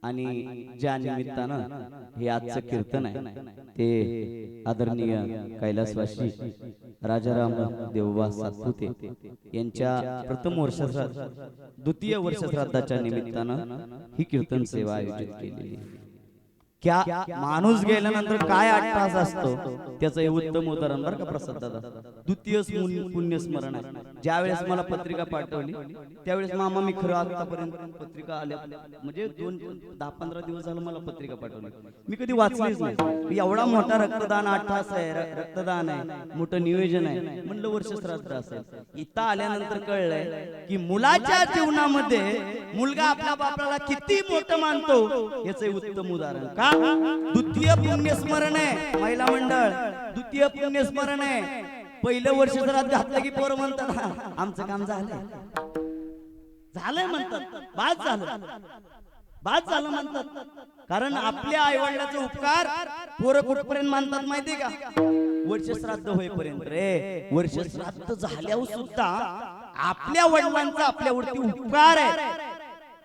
आणि ज्या निमित्तानं हे आजचं कीर्तन आहे ते आदरणीय कैलासवासी राजाराम देवबा सातपुते यांच्या प्रथम द्वितीय वर्षश्राद्धाच्या निमित्तानं ही कीर्तन सेवा आयोजित केलेली आहे। क्या माणूस गेल्यानंतर काय 8 तास असतो त्याचं हे उत्तम उदाहरण बरं का प्रसाद दादा। द्वितीय पुण्यस्मरण आहे। ज्यावेळेस मला पत्रिका पाठवली त्यावेळेस मामा मी खरं आतापर्यंत पत्रिका आल्या म्हणजे 10-15 दिवस झालं मला पत्रिका पाठवली मी कधी वाचलीच नाही। एवढा मोठा रक्तदान 8 तास आहे, रक्तदान आहे, मोठं नियोजन आहे, म्हणलं वर्षश्राद्ध असेल। इथं आल्यानंतर कळलंय की मुलाच्या जीवनामध्ये मुलगा आपल्या बापाला किती मोठं मानतो याचं उत्तम उदाहरण का द्वितीय पुण्यस्मरण आहे। महिला मंडळ द्वितीय पुण्यस्मरण आहे। पहिलं वर्ष श्राद्ध घातलं की पोरं म्हणतात आमचं काम झालंय झालंय म्हणतात, बाद झालं म्हणतात। कारण आपल्या आई वडिलाचा उपकार पोरं कुठपर्यंत मानतात माहितीये का? वर्ष श्राद्ध होईपर्यंत रे। वर्ष श्राद्ध झाल्यावर सुद्धा आपल्या वडिलांचा आपल्यावरती उपकार आहे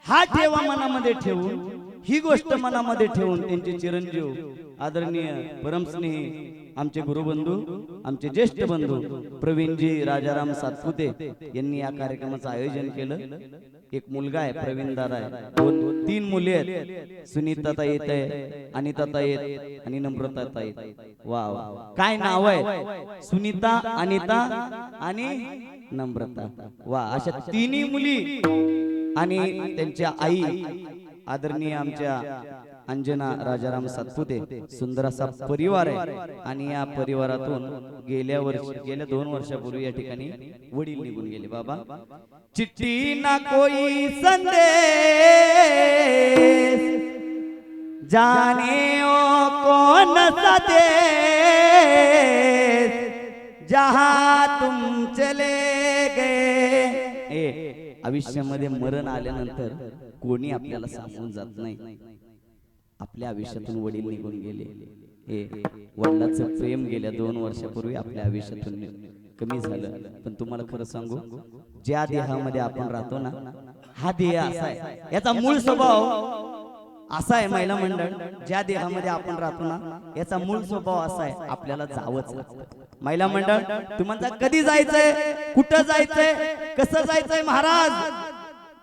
हा ठेवा मनामध्ये ठेवून, ही गोष्ट मनामध्ये ठेवून त्यांचे चिरंजीव आदरणीय परमस्नेही आमचे गुरुबंधू आमचे ज्येष्ठ बंधू प्रवीणजी राजाराम सातपुते यांनी या कार्यक्रमाचं आयोजन केलं। एक मुलगा आहे प्रवीण दादा आहे, 3 मुली आहेत, सुनीता ताई येत आहे, अनिता ताई येत आणि नम्रता ताई। वा वा काय नाव आहे? सुनीता, अनिता आणि नम्रता। वा अशा 3 मुली आणि त्यांच्या आई आदरणीय आमच्या अंजना राजाराम सातपुते। सुंदर असा परिवार आहे आणि या परिवारातून गेल्या 2 वर्षापूर्वी या ठिकाणी वडील निघून गेले। बाबा चिट्ठी ना कोई संदेश जाने ओ कौन सा देश जहां तुम चले गए। आयुष्यामध्ये मरण आल्यानंतर कोणी आपल्याला सांगून जात नाही। आपल्या आयुष्यातून वडील निघून गेले, हे वडिलांचं प्रेम गेल्या 2 वर्षापूर्वी आपल्या आयुष्यातून कमी झालं। पण तुम्हाला खरं सांगू ज्या देहामध्ये आपण राहतो ना हा देह असा आहे, याचा मूळ स्वभाव असा आहे महिला मंडळ, ज्या देहामध्ये आपण राहतो ना याचा मूळ स्वभाव असा आहे आपल्याला जावंच लागतं। महिला मंडळ तुम्हाला कधी जायचंय, कुठं जायचंय, कसं जायचंय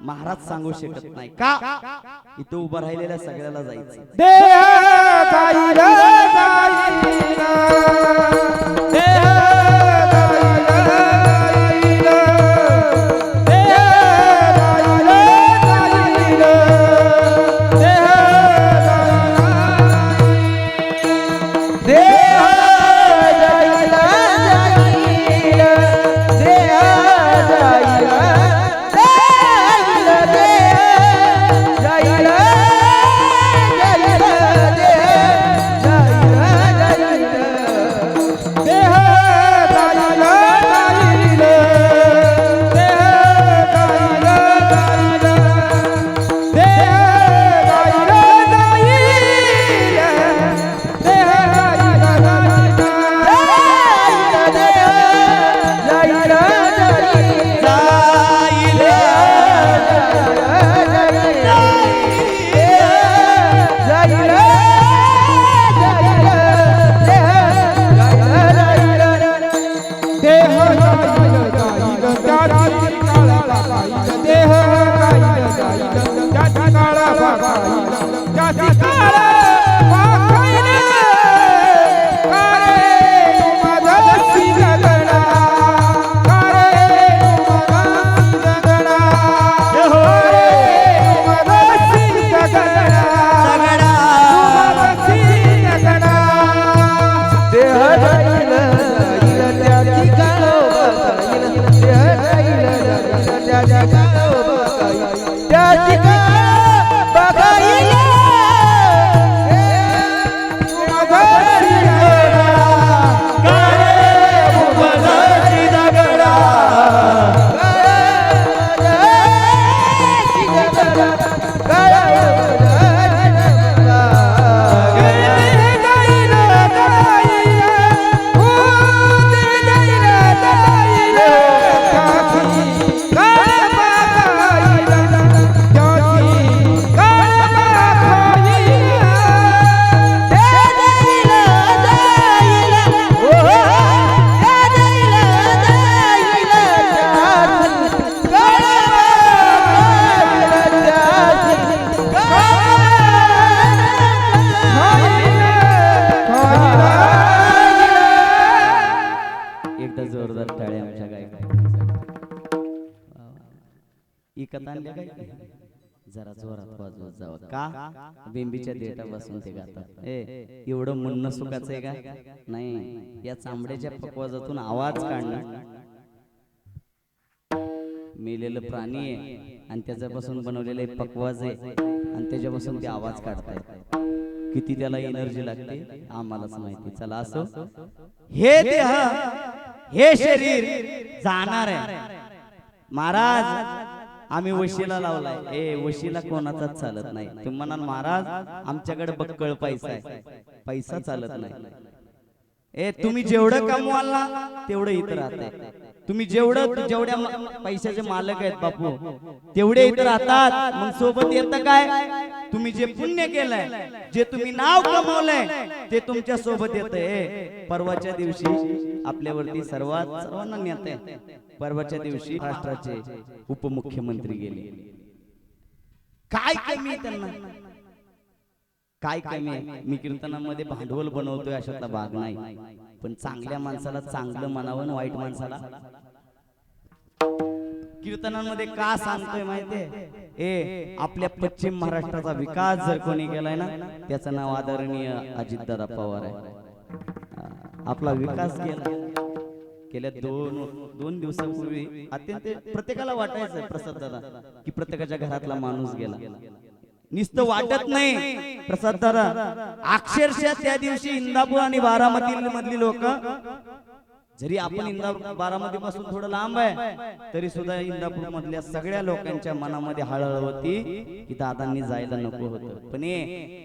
महाराज सांगू शकत नाही का? इथं उभं राहिलेल्या सगळ्याला जायचं। दे काय जरा जोरात वाजवत जावं का बेंबीच्या देठापासून ते गातात. एवढं म्हणणं सुखाचं आहे का? नाही, या चांबड्याच्या पकवाजातून आवाज काढणं. मेलेलं प्राणी आहे आणि त्याच्यापासून बनवलेलं एक पकवाज आहे आणि त्याच्यापासून ते आवाज काढतायत. किती त्याला एनर्जी लागते आम्हालाच माहिती. चला असो, हे देह हे शरीर जाणार आहे. महाराज आम्ही वशिला लावलाय. वशिला कोणाचाच चालत नाही. तुम्ही म्हणाल महाराज आमच्याकडे बक्कळ पैसा आहे. पैसा चालत नाही. तुम्ही जेवढं कमवाल ना तेवढं इथं राहतंय. तुम्ही जेवढ्या पैशाचे मालक आहेत बापू तेवढे इथं राहतात. मग सोबत येतं काय? तुम्ही जे पुण्य केलंय, जे तुम्ही नाव कमवलंय ते तुमच्या सोबत येतंय. परवाच्या दिवशी आपल्यावरती सर्वांना नेते. परवाच्या दिवशी राष्ट्राचे उपमुख्यमंत्री गेले. काय कमी त्यांना? काय कमी आहे? मी कीर्तनामध्ये भांडवल बनवतोय अशातला भाग नाही. पण चांगल्या माणसाला चांगलं म्हणावं, वाईट माणसाला कीर्तनांमध्ये का सांगतोय माहितीये? आपल्या पश्चिम महाराष्ट्राचा विकास जर कोणी केलाय ना त्याचं नाव आदरणीय अजितदादा पवार आहे. आपला विकास गेल्या दोन दिवसापूर्वी अत्यंत प्रत्येकाला वाटायचं प्रसाद दादा की प्रत्येकाच्या घरातला माणूस गेला. नुसतं वाटत नाही प्रसाद दादा, अक्षरशः त्या दिवशी इंदापूर आणि बारामती मधली लोक, जरी आपण इंदापूर बारामती पासून थोडं लांब आहे तरी सुद्धा इंदापूर मधल्या सगळ्या लोकांच्या मनामध्ये हळहळ होती की दादांनी जायला नको होतं. पण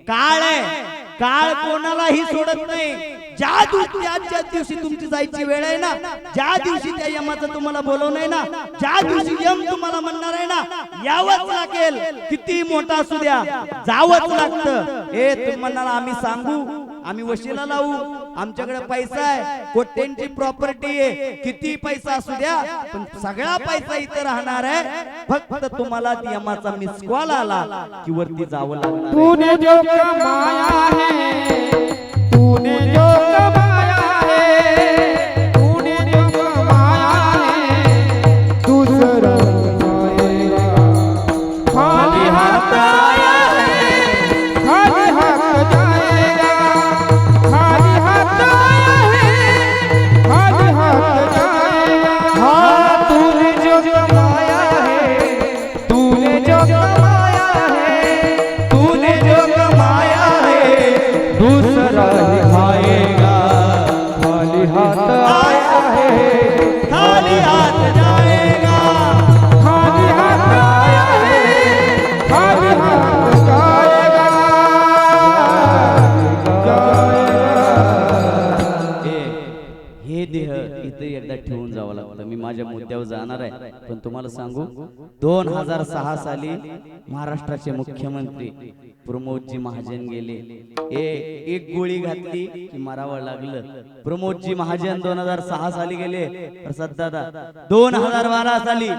काळ आहे, काळ कोणालाही सोडत नाही. ज्या दिवशी तुमची जायची वेळ आहे ना, ज्या दिवशी त्या यमाचं तुम्हाला बोलवणं आहे ना, ज्या दिवशी यम तुम्हाला म्हणणार आहे ना, यावंच लागेल. किती मोठा असू द्या, जावंच लागतं. तुम्ही म्हणणार आम्ही सांगू, आम्ही वशिला लावू, आमच्याकडे पैसा आहे, कोट्यांची प्रॉपर्टी आहे, किती पैसा असू द्या, पण सगळा पैसा इथे राहणार आहे. फक्त तुम्हाला यमाचा मिस कॉल आला की वरती जावं लागणार. तूने जो कमाया है, तूने जो कमाया है, तूने जो कमाया है, दूसरा खाएगा. खाली हाथ आया है, खाली हाथ जाएगा. खाली हाथ आया है, खाली हाथ जाएगा. हाँ, तूने जो कमाया है, तूने जो कमाया है, तूने जो कमाया है, दूसरा ही खाएगा. खाली हाथ आया है, खाली हाथ जाएगा. खाली हाथ आया है, खाली हाथ जाएगा. हे देह इथे एकदा ठेवून जावं लागतं. मी माझ्या मुद्द्यावर जाणार आहे, पण तुम्हाला सांगू 2006 साली महाराष्ट्राचे मुख्यमंत्री प्रमोदजी महाजन गेले. एक गोळी घातली की मारावं लागलं. प्रमोदजी महाजन 2006 साली गेले. प्रसाद दादा 2012 साली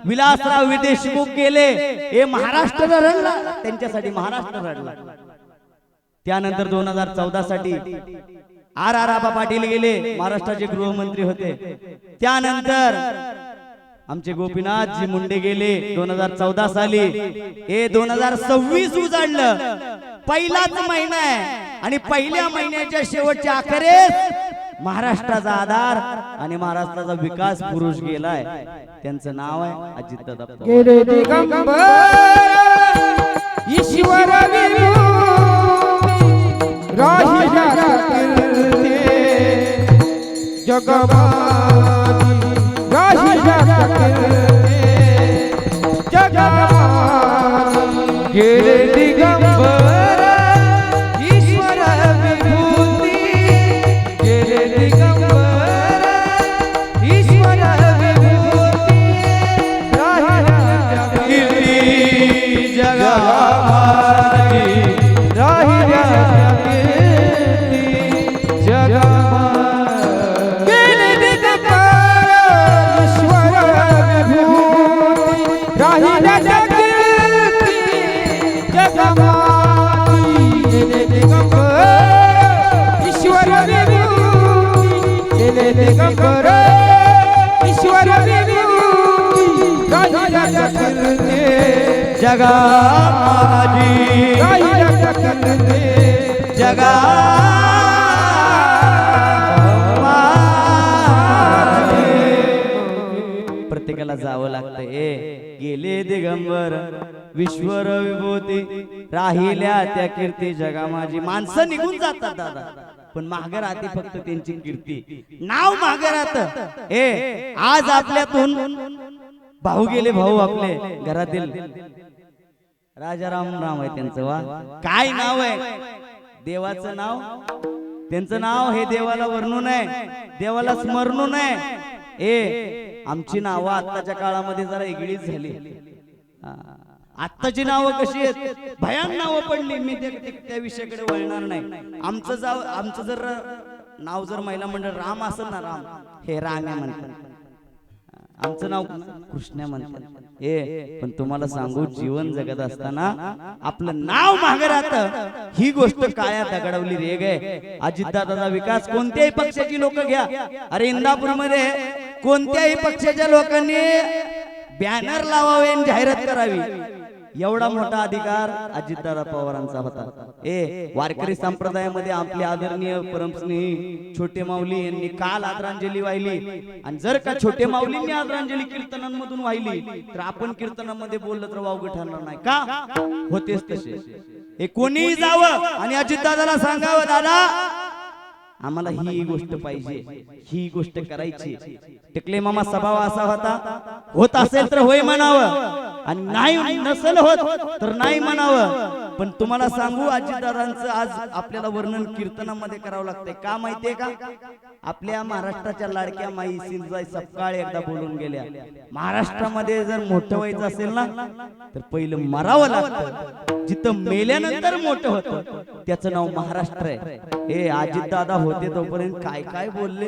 विलासराव देशमुख गेले. महाराष्ट्र रडला, त्यांच्यासाठी महाराष्ट्र रडला. त्यानंतर 2014 साठी आबा पाटील गेले, महाराष्ट्राचे गृहमंत्री होते. त्यानंतर आमचे गोपीनाथजी मुंडे गेले 2014 साली. 2026 उजाडलं. पहिलाच महिना आहे आणि पहिल्या महिन्याच्या शेवटच्या अखेरीस महाराष्ट्राचा आधार आणि महाराष्ट्राचा विकास पुरुष गेलाय. त्यांचं नाव आहे अजितदादा पवार. गेले दिगंबर ईश्वर राहिला कीर्ती जगमाती. राहिला कीर्ती जगमाती. गेले दिगंबर ईश्वर विभूती. गेले दिगंबर ईश्वर विभूती. राहिला कीर्ती जगमाती. राहिला दिगंबर ईश्वर विभूती. राहिला कीर्ती जगा माझी राहिल्या करते जगा प्रत्येकाला जावं लागतंय. गेले दिगंबर विश्वर विभूती राहिल्या त्या कीर्ती जगा माझी. माणसं निघून जातात दादा, पण मागे राहते फक्त त्यांची कीर्ती, नाव मागे राहत. आज आपल्यातून भाऊ गेले, भाऊ आपले घरातील राजाराम राम आहे त्यांचं. वा काय नाव आहे, देवाचं नाव, त्यांचं नाव हे देवाला वर्णून आहे, देवाला स्मरणून आहे. आमची नावं आत्ताच्या काळामध्ये जरा वेगळीच झाली. आत्ताची नावं कशी आहेत, भयान नावं पडली. मी त्या विषयाकडे वळणार नाही. आमचं जर नाव जर महिला मंडळ राम असेल ना, राम हे राम्या म्हणतात, आमचं नाव कृष्णा म्हणतात. पण तुम्हाला सांगू, जीवन जगत असताना आपलं नाव मागे राहतं, ही गोष्ट काळ्या दगडवली रेग आहे. अजितदादाचा विकास कोणत्याही पक्षाची लोक घ्या. अरे इंदापूरमध्ये कोणत्याही पक्षाच्या लोकांनी बॅनर लावावे आणि जाहिरात करावी, एवढा मोठा अधिकार अजितदादा पवारांचा होता. वारकरी संप्रदायामध्ये आपले आदरणीय परमस्नेही छोटे माऊली यांनी काल आदरांजली वाहिली. आणि जर का छोटे माऊलींनी आदरांजली कीर्तनांमधून वाहिली, तर आपण कीर्तनामध्ये बोललं तर वावग ठरणार नाही का? होतेच तसे. कोणीही जावं आणि अजितदादाला सांगावं, दादा आम्हाला ही गोष्ट पाहिजे, ही गोष्ट करायची. टिकले मामा स्वभाव असा होता, होत असेल तर होय म्हणावं, आणि नाही नसेल होत तर नाही म्हणावं. पण तुम्हाला सांगू, अजितदादांचं आज आपल्याला वर्णन कीर्तनामध्ये करावं लागतंय. का माहितीये का? आपल्या महाराष्ट्राच्या लाडक्या माई सिंधुताई सपकाळ एकदा बोलून गेल्या, महाराष्ट्रामध्ये जर मोठं व्हायचं असेल ना, तर पहिलं मरावं लागतं. जिथं मेल्यानंतर मोठं होतं त्याचं नाव महाराष्ट्र आहे. अजितदादा होते तोपर्यंत काय काय बोलले,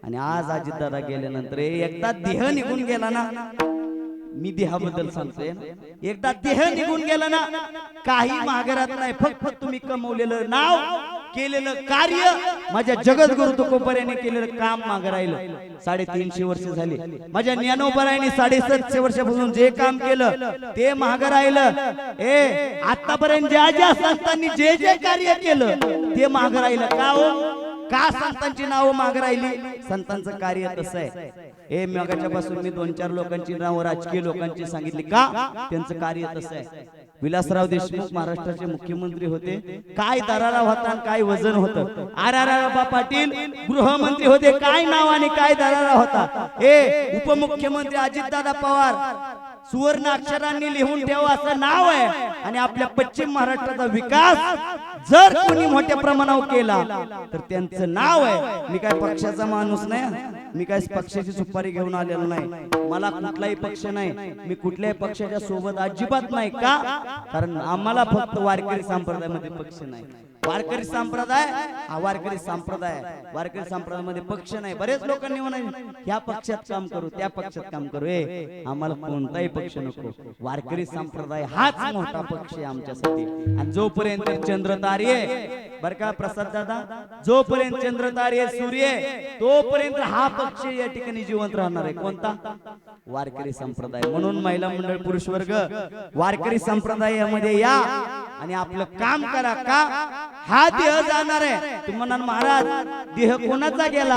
आणि आज अजितदादा गेल्यानंतर एकदा देह निघून गेला ना, मी देहाबद्दल सांगतोय, एकदा देह निघून गेला ना, काही माघारात नाही. फक्त तुम्ही कमवलेलं नाव, केलेलं कार्य, माझ्या जगद्गुरु तुकोबरायाने केलेलं काम मागे राहिलं. 350 वर्ष झाली. माझ्या ज्ञानोबरायाने 750 वर्षापासून जे काम केलं ते मागे राहिलं. आतापर्यंत ज्या ज्या संतांनी जे जे कार्य केलं ते मागे राहिलं. का हो? का संतांची नावं मागे राहिली? संतांचं कार्य तसं आहे. मगाच्या पासून मी 2-4 लोकांची नावं राजकीय लोकांची सांगितली. का? त्यांचं कार्य तसं आहे. विलासराव देशमुख महाराष्ट्राचे मुख्यमंत्री होते, काय दरारा होता आणि काय वजन होतं. आर पाटील गृहमंत्री होते, काय नाव आणि काय दरारा होता. उपमुख्यमंत्री अजितदादा पवार सुवर्ण अक्षरांनी लिहून ठेवा असं नाव आहे. आणि आपल्या पश्चिम महाराष्ट्राचा विकास जर कोणी मोठ्या प्रमाणावर केला तर त्यांचं नाव आहे. मी काय पक्षाचा माणूस नाही, मी काय पक्षाची सुपारी घेऊन आलेलो नाही, मला कुठलाही पक्ष नाही, मी कुठल्याही पक्षाच्या सोबत अजिबात नाही. का? कारण आम्हाला फक्त वारकरी संप्रदायामध्ये पक्ष नाही. वारकरी संप्रदाय हा वारकरी संप्रदाय, वारकरी संप्रदायामध्ये पक्ष नाही. बरेच लोकांनी म्हणाले ह्या पक्षात काम करू, त्या पक्षात काम करू. आम्हाला कोणताही पक्ष नको, वारकरी संप्रदाय हाच मोठा पक्ष आहे आमच्यासाठी. आणि जोपर्यंत चंद्र तारे बर का प्रसाद दादा, जोपर्यंत चंद्र तारे सूर्य तोपर्यंत हा पक्ष या ठिकाणी जिवंत राहणार आहे. कोणता? वारकरी संप्रदाय. म्हणून महिला मंडळ, पुरुष वर्ग वारकरी संप्रदायामध्ये या आणि आपलं काम करा. का? हा देह जाणार आहे. तुम्ही म्हणाल महाराज देह कोणाचा गेला?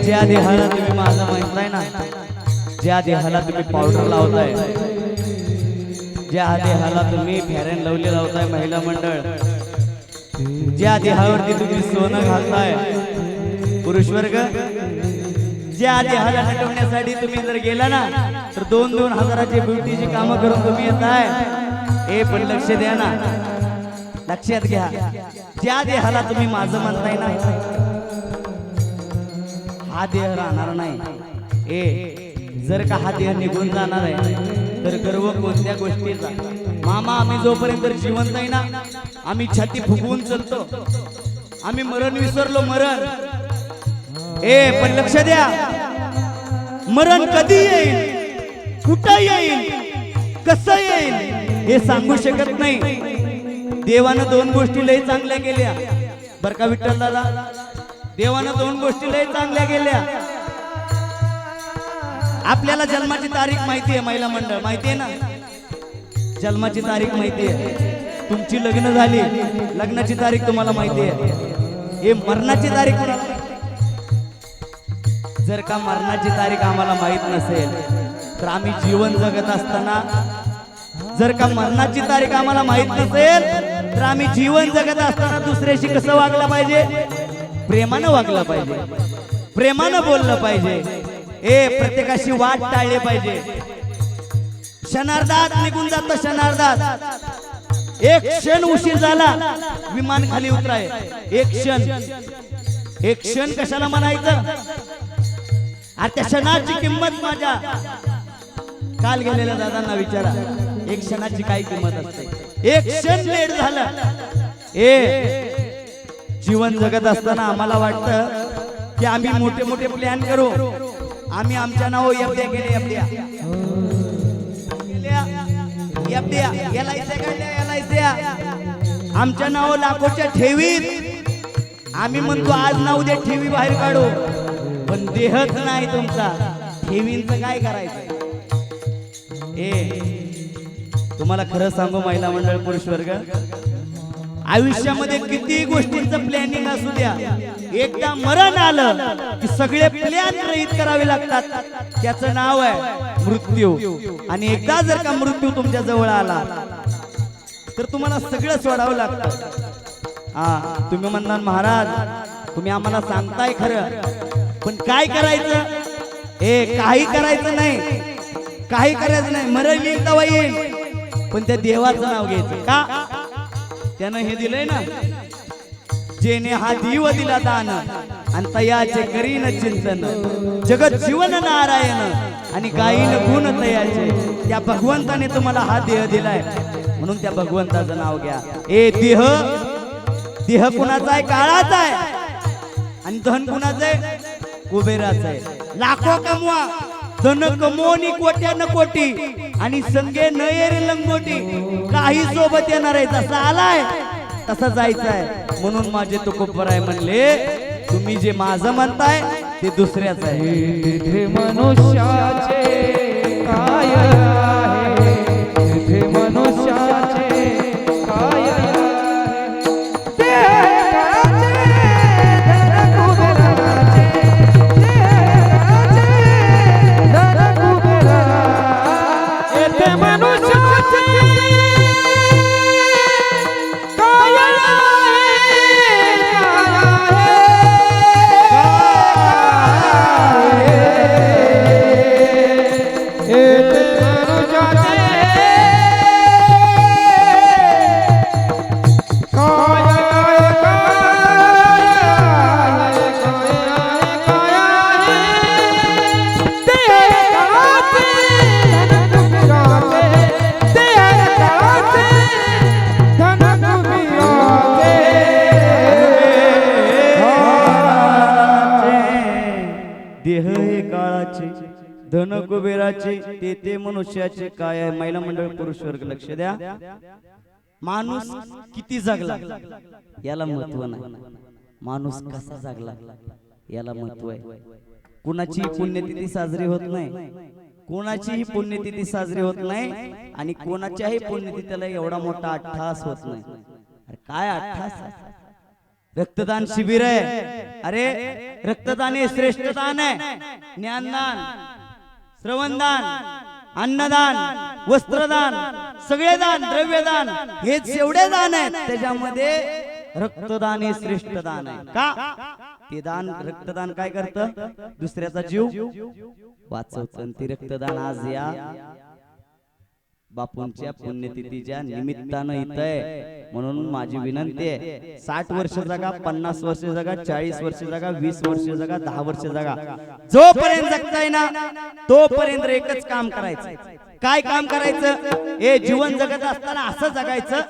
ज्या देहाला तुम्ही माझा म्हणताय ना, ज्या देहाला तुम्ही पावडर लावताय, ज्या देहाला तुम्ही फेअर अँड लवली लावताय महिला मंडळ, ज्या देहावरती तुम्ही सोनं घालताय पुरुष वर्ग, ज्या देहाला नटवण्यासाठी तुम्ही जर गेला ना तर 2-2 हजाराची ब्युटीची कामं करून तुम्ही येताय. पण लक्ष द्या ना, लक्षात घ्या, ज्या देहाला तुम्ही माझं म्हणताय ना हा देह राहणार नाही. जर का हा देह निघून जाणार आहे तर गर्व कोणत्या गोष्टीचा? मामा आम्ही जोपर्यंत जिवंत आहे ना आम्ही छाती फुगवून चालतो. आम्ही मरण विसरलो मरण. पण लक्ष द्या, मरण कधी येईल, कुठं येईल, कसं येईल हे सांगू शकत नाही. देवानं दोन गोष्टी लय चांगल्या केल्या बर का विठ्ठल दादा. देवानं दोन गोष्टी लय चांगल्या केल्या. आपल्याला जन्माची तारीख माहिती आहे, महिला मंडळ माहिती आहे ना, जन्माची तारीख माहिती आहे. तुमची लग्न झाली, लग्नाची तारीख तुम्हाला माहिती आहे. हे मरणाची तारीख कोणाला? जर का मरणाची तारीख आम्हाला माहित नसेल तर आम्ही जीवन जगत असताना, जर का मरणाची तारीख आम्हाला माहित नसेल तर आम्ही जीवन जगत असताना दुसऱ्याशी कसं वागलं पाहिजे? प्रेमानं वागलं पाहिजे, प्रेमानं बोललं पाहिजे. प्रत्येकाशी वाद टाळले पाहिजे. क्षणार्धात निघून जात, क्षणार्धात एक क्षण उशीर झाला विमान खाली उतराय. एक क्षण कशाला म्हणायचं? त्या क्षणाची किंमत माझ्या काल गेलेल्या दादांना विचारा, एक क्षणाची काय किंमत असते? एक क्षण लेट झाला. जीवन जगत असताना आम्हाला वाटतं की आम्ही मोठे मोठे प्लॅन करू. आम्ही आमच्या नाव एफड्या केले, एफड्या एलआयसी काढल्या, एलआयसी आमच्या नाव लाखोच्या ठेवीत. आम्ही म्हणतो आज ना उद्या ठेवी बाहेर काढू, पण देहच नाही तुमचा, ठेवींचं काय करायचं? तुम्हाला खरं सांगू महिला मंडळ पुरुष वर्ग, आयुष्यामध्ये किती गोष्टींचं प्लॅनिंग असू द्या, एकदा मरण आलं की सगळे प्लॅन रहित करावे लागतात. त्याचं नाव आहे मृत्यू. आणि एकदा जर का मृत्यू तुमच्या जवळ आला तर तुम्हाला सगळं सोडावं लागतं. तुम्ही म्हणणार महाराज तुम्ही आम्हाला सांगताय खरं, पण काय करायचं? काही करायचं नाही, काही करायचं नाही. मरण येईल तेव्हा येईल, पण त्या देवाचं नाव घ्यायचं का? त्यानं हे दिलंय ना, जेने हा दिव दिला दान आणि तयाचे करीन चिंतन, जगत जीवन नारायण आणि गायीन गुण तयाचे. त्या भगवंताने तुम्हाला हा देह दिलाय म्हणून त्या भगवंताचं नाव घ्या. देह कुणाचा आहे? काळाचा आहे. आणि धन कुणाचं आहे? कुबेराचं आहे. लाखो कमवा, धन कमवणी कोट्यान कोटी आणि संगे न येरी लंगोटी. काही सोबत येणार आहे, जसा आलाय तसा जायचं आहे. म्हणून माझे तुकोबराय म्हणले, तुम्ही जे माझं म्हणताय ते दुसऱ्याच आहे. मनुष्याचे काय आहे, मनुष्याचे काय आहे. देह हे काळाचे, धन कुबेराचे, ते मनुष्याचे काय आहे. महिला मंडळ पुरुष वर्ग लक्ष द्या. माणूस किती जगला याला महत्व नाही, माणूस कसा जगला याला महत्व आहे. कुणाची पुण्यतिथी साजरी होत नाही, कोणाचीही पुण्यतिथी साजरी होत नाही आणि कोणाच्याही पुण्यतिथीला एवढा मोठा अट्टहास होत नाही. अरे काय अट्टहास? रक्तदान शिबिर आहे. अरे रक्तदान हे श्रेष्ठ दान आहे. ज्ञानदान, श्रवणदान, अन्नदान, वस्त्रदान, सगळे दान, द्रव्यदान हे जेवढे दान आहेत त्याच्यामध्ये रक्तदान हे श्रेष्ठ दान आहे. का? ते दान, रक्तदान काय करतं? दुसऱ्याचा जीव वाचवतं. ते रक्तदान आज या बापूंच्या पुण्यतिथीच्या निमित्तानं इथं आहे. म्हणून माझी विनंती आहे, 60 वर्ष जगा, 50 वर्ष जगा, 40 वर्ष जगा, 20 वर्ष जगा, 10 वर्ष जगा, जोपर्यंत जगताय ना तोपर्यंत एकच काम करायचं. काय काम करायचं? हे जीवन जगत असताना असं जगायचं,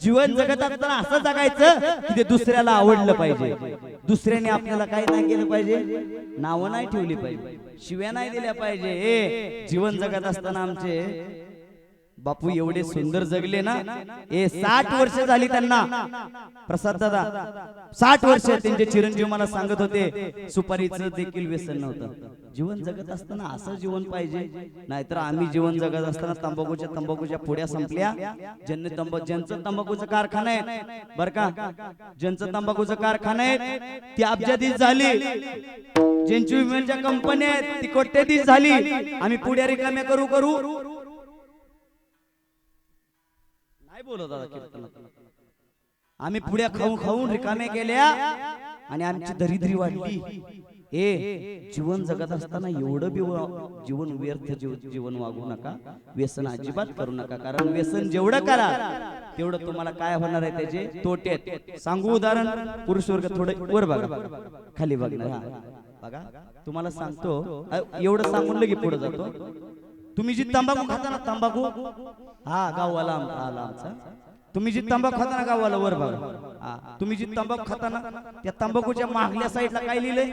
जीवन जगत असताना असं जगायचं की ते दुसऱ्याला आवडलं पाहिजे. दुसऱ्याने आपल्याला काय नाही केलं पाहिजे, नावं नाही ठेवली पाहिजे, शिव्या नाही दिल्या पाहिजे. हे जीवन जगत असताना आमचे बापू एवढे सुंदर जगले ना. 60 वर्ष झाली त्यांना. प्रसाद दादा 60 वर्ष त्यांचे चिरंजीव मला सांगत होते सुपारीचं देखील व्यसन नव्हतं. जीवन जगत असताना असं जीवन पाहिजे. नाहीतर आम्ही जीवन जगत असताना तंबाखूच्या पुड्या संपल्या. ज्यांचं तंबाखूचं कारखाना आहे बर का, ज्यांचं तंबाखूचं कारखाना आहे ती अब्जाधीश झाली. ज्यांची विम्याच्या कंपन्या आहेत ती कोट्याधीश झाली. आम्ही पुड्या रिकाम्या करू बोलत दादा कीर्तनात. आम्ही पुढ्या खाऊन रिकामे केल्या आणि आमची दरिद्री वाढली. जीवन जगत असताना एवढं जीवन व्यर्थ जीवन वागू नका. व्यसन अजिबात करू नका. कारण व्यसन जेवढं करा तेवढं तुम्हाला काय होणार आहे त्याचे तोटे आहेत. सांगू उदाहरण. पुरुष वर्ग थोडं वर बघा, खाली बघणार. बघा तुम्हाला सांगतो, एवढं सांगून लगे पुढे जातो. तुम्ही जी तंबाखू खाता ना, तंबाखू, हा गाववाला आला आमचा. तुम्ही जी तंबाखू खाता ना, गाववाला वर बघा. तुम्ही जी तंबाखू खाता ना त्या तंबाखूच्या मागल्या साईडला काय लिहिलंय?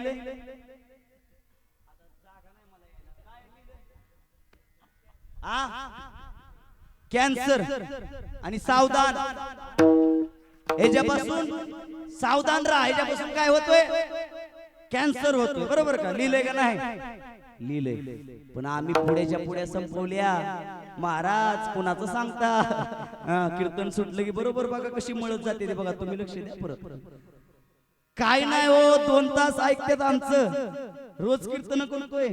कॅन्सर. आणि सावधान, ह्याच्यापासून सावधान राहा. ह्याच्यापासून काय होतोय? कॅन्सर होतोय. बरोबर का? लिहिलंय का नाही? लिहिलंय. पण आम्ही पुढ्या संपवल्या. महाराज कोणाचं सांगता? कीर्तन सुटलं की बरोबर बघा कशी मळत जाते ते. बघा तुम्ही लक्ष द्या. परत काय नाही हो, 2 तास ऐकतात आमचं. रोज कीर्तन करतोय.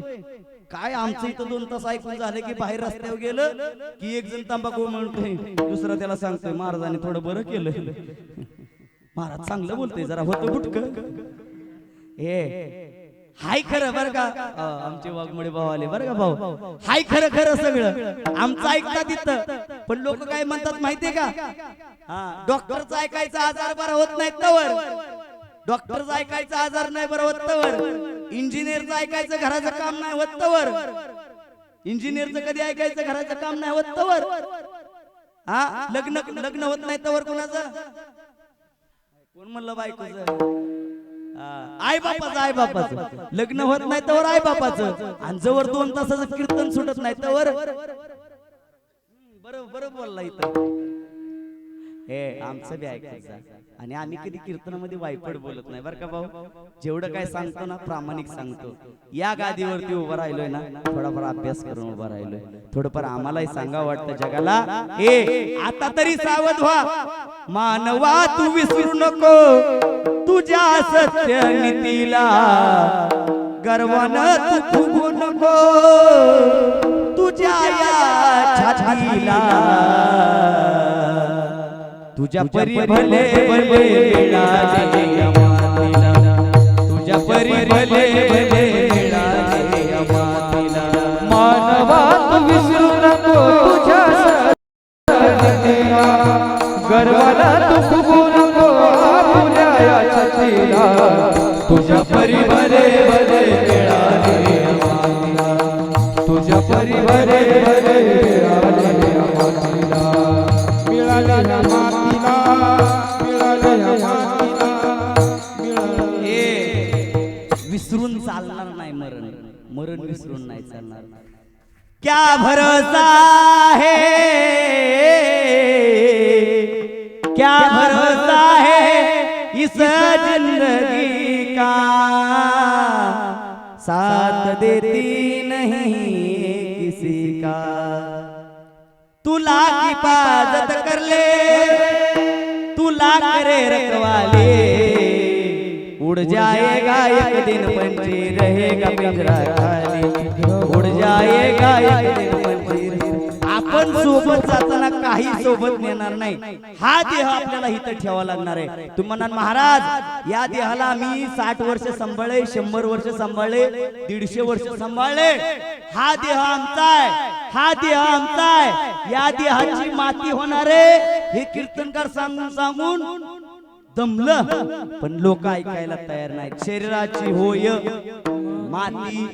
काय आमचं इथं 2 तास ऐकून झालं की बाहेर रस्त्यावर गेलं की एक जण तंबाखू म्हणतोय, दुसरा त्याला सांगतोय महाराजांनी थोडं बरं केलं. महाराज चांगलं बोलतोय, जरा होतं गुटकं. हाय खरं बरं का, आमचे वाघमोडे भाऊ आले बरं का. भाऊ हाय खरं सगळं आमचं ऐकतात तिथं. पण लोक काय म्हणतात माहितीये का? डॉक्टरचा ऐकायचा आजार बरा होत नाही तवर, डॉक्टरचा ऐकायचा आजार नाही बरा होत तवर, इंजिनियरचं ऐकायचं घराचं काम नाही होत तवर, इंजिनियरचं कधी ऐकायचं घराचं काम नाही होत तवर, लग्न होत नाही तवर कोणाचं? कोण म्हणलं बायकोचं? आई बापाचं लग्न होत नाही तर आई बापाचं. आणि जवळ 2 तासाचं कीर्तन सुटत नाही तर बरोबर बोलला इथं. आमचं बी ऐकायचं. आणि आम्ही कधी कीर्तनामध्ये वाईपट बोलत नाही बरं का भाऊ. जेवढं काय सांगतो ना प्रामाणिक सांगतो. या गादीवरती उभं राहिलोय ना, थोडाफार अभ्यास करून उभं राहिलोय. थोडंफार आम्हालाही सांगावं वाटतं जगाला, आता तरी सावध व्हा मानवा, तू विसरू नको तुझ्या सत्य नीतीला, गर्वानं तू फुगू नको तुझ्या या छातीला. तुझ्या परी भले भले मिळाले या मातीला, तुझ्या परी भले भले मिळाले या मातीला. मानवा तू विसरू नको तुझ्या सत्तेला, गर्वाला तू फुगू नको आपुल्या या छातीला. तुझ्या परी भले भले मिळाले या मातीला, तुझ्या परी भले भले मिळाले या मातीला. मिळाले या मातीला, मिळाले या मातीला, मिळाले. विसरून चालणार नाही मरण, मरण विसरून नाही चालणार. क्या भरोसा है, क्या भरोसा है इस जिंदगी का, साथ देती नहीं किसी का. तुला हिफाजत कर ले, तुला करे रखवाले, उड़ जाएगा एक दिन पंछी रहेगा पिंजरा खाली, उड़ जाएगा एक दिन पंछी. आपण सोबत जाताना काही सोबत नेणार नाही. हा देह आपल्याला इथं ठेवावा लागणार आहे. तुम्ही म्हणाल महाराज या देहाला मी 60 वर्ष सांभाळले, 100 वर्ष सांभाळले, 150 वर्ष सांभाळले. हा देह आमचा आहे, हा देह आमचा आहे, या देहाची माती होणार आहे हे कीर्तनकार सांगून सांगून दमलं, पण लोक ऐकायला तयार नाहीत. शरीराची होय माती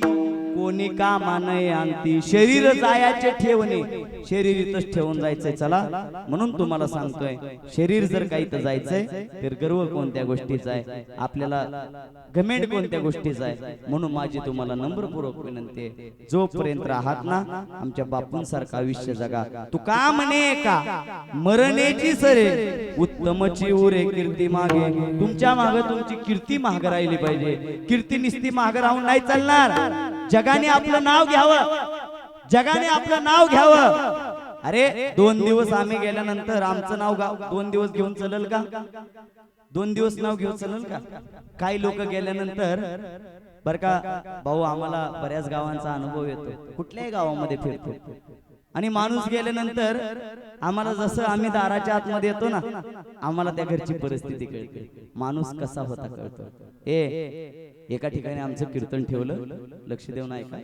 कोणी कामा नाही आणती, शरीर जायाचे ठेवणे, शरीर इथंच ठेवून जायचंय. चला म्हणून तुम्हाला सांगतोय, शरीर जर काही तर जायचंय तर गर्व कोणत्या गोष्टीचा आहे, आपल्याला घमेंड कोणत्या गोष्टीचा आहे. म्हणून माझी तुम्हाला नम्रपूर्वक विनंती आहे, जोपर्यंत राहत ना आमच्या बापूंसारखं आयुष्य जगा. तू का म्हणे का मरणेची सरे उत्तमची उरे कीर्ती मागे. तुमच्या मागे तुमची कीर्ती महाग राहिली पाहिजे. कीर्ती निस्ती महाग राहून नाही चालणार. जगाने आपलं नाव घ्यावं, जगाने आपलं नाव घ्यावं. अरे 2 दिवस आम्ही गेल्यानंतर आमचं नाव 2 दिवस घेऊन चलल का? 2 दिवस नाव घेऊन चलल का? काही लोक गेल्यानंतर बर का भाऊ, आम्हाला बऱ्याच गावांचा अनुभव येतो, कुठल्याही गावामध्ये फिरतो आणि माणूस गेल्यानंतर आम्हाला जसं आम्ही दाराच्या आतमध्ये येतो ना, आम्हाला त्या घरची परिस्थिती कळते, माणूस कसा होता कळतो. एका ठिकाणी आमचं कीर्तन ठेवलं, लक्ष देऊन ऐका.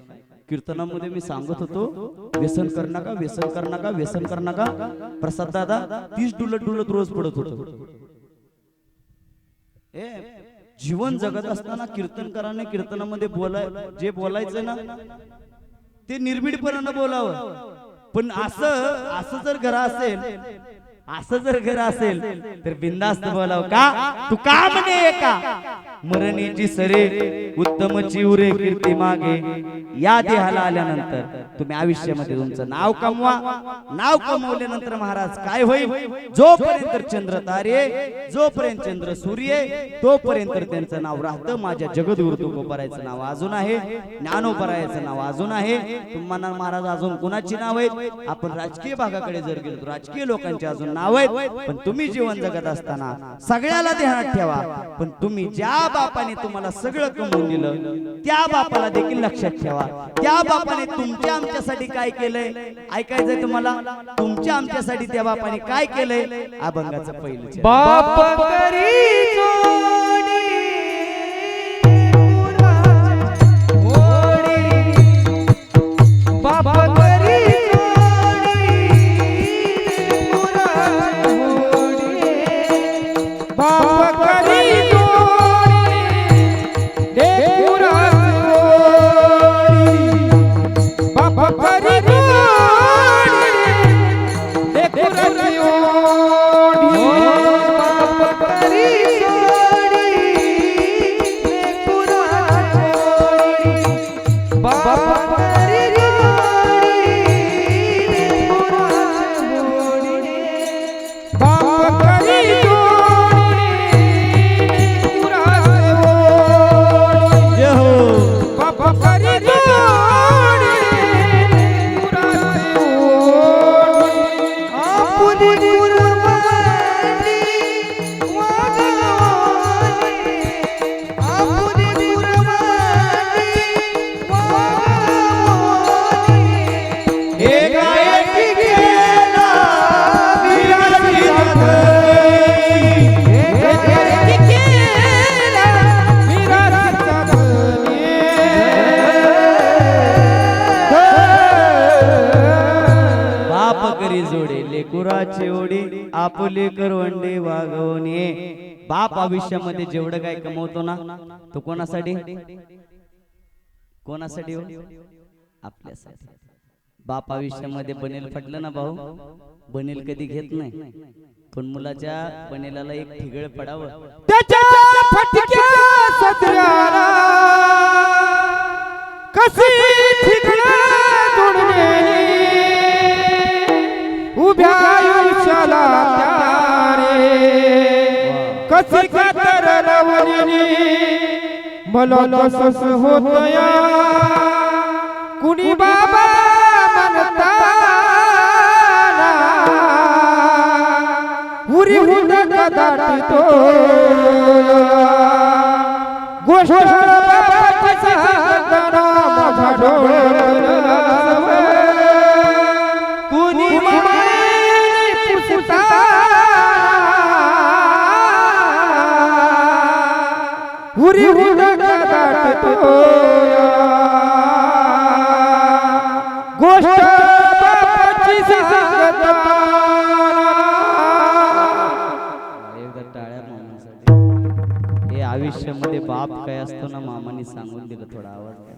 कीर्तनामध्ये मी सांगत होतो, व्यसन कर नका, व्यसन कर नका, व्यसन कर नका. प्रसाद दादा 30 डुलत डुलत रोज पडत होतो. जीवन जगत असताना कीर्तनकाराने कीर्तनामध्ये जे बोलायचं ना ते निर्भीडपणानं बोलावं. पण असं जर घर असेल, असं जर घर असेल तर बिंदास्त बोलावं. का तू का म्हणे का मरणेची सरे उत्तमची उरे कीर्ती मागे. या देहाला आल्यानंतर तुम्ही आयुष्यामध्ये तुमचं नाव कमवा. नाव कमवल्यानंतर महाराज काय होईल, जोपर्यंत चंद्र तारे, जोपर्यंत चंद्र सूर्य, तोपर्यंत त्यांचं नाव राहतं. माझ्या जगद्गुरु तुकोबारायचं नाव अजून आहे, ज्ञानोबारायचं नाव अजून आहे. तुम्हाला महाराज अजून कुणाची नाव आहेत? आपण राजकीय भागाकडे जर गेलो, राजकीय लोकांचे अजून नाव आहेत. पण तुम्ही जीवन जगत असताना सगळ्याला ध्यानात ठेवा, पण तुम्ही ज्या बापाने तुम्हाला सगळं कमवून दिलं त्या बापाला देखील लक्षात ठेवा. त्या बापाने तुमच्या आमच्यासाठी काय केलंय ऐकायचंय तुम्हाला. तुमच्या आमच्यासाठी त्या बापाने काय केलंय, अभंगाचं पहिलं बाप करी जोडी बाप करी बाप करी बाप करी लेकुराची ओढी आपुले करवंडे वागवणे. बाप आयुष्यामध्ये जेवढं काय कमवतो ना तो कोणासाठी, कोणासाठी हो? आपल्यासाठी. बाप आयुष्यामध्ये बनेल फटलं ना भाऊ, बनेल कधी घेत नाही, पण मुलाच्या बनेलाला एक ठिगळ पडावं. त्याच्या फटक्या सदराला कशी ठिगळ जोडणे उभ्या आयुष्याला त्यारे कशी कातर लावणी मला तसंच होतया कुणी बाबा म्हणता उरी हुंड कदाचितो गोष्ट बाबाची सांगताना माझ्या डोळ्यात कुणी मायेने पुसता उरी हुंड कदाचितो गोष्ट काय असतो ना मामानी सांगून दिलं थोडा आवाज द्या.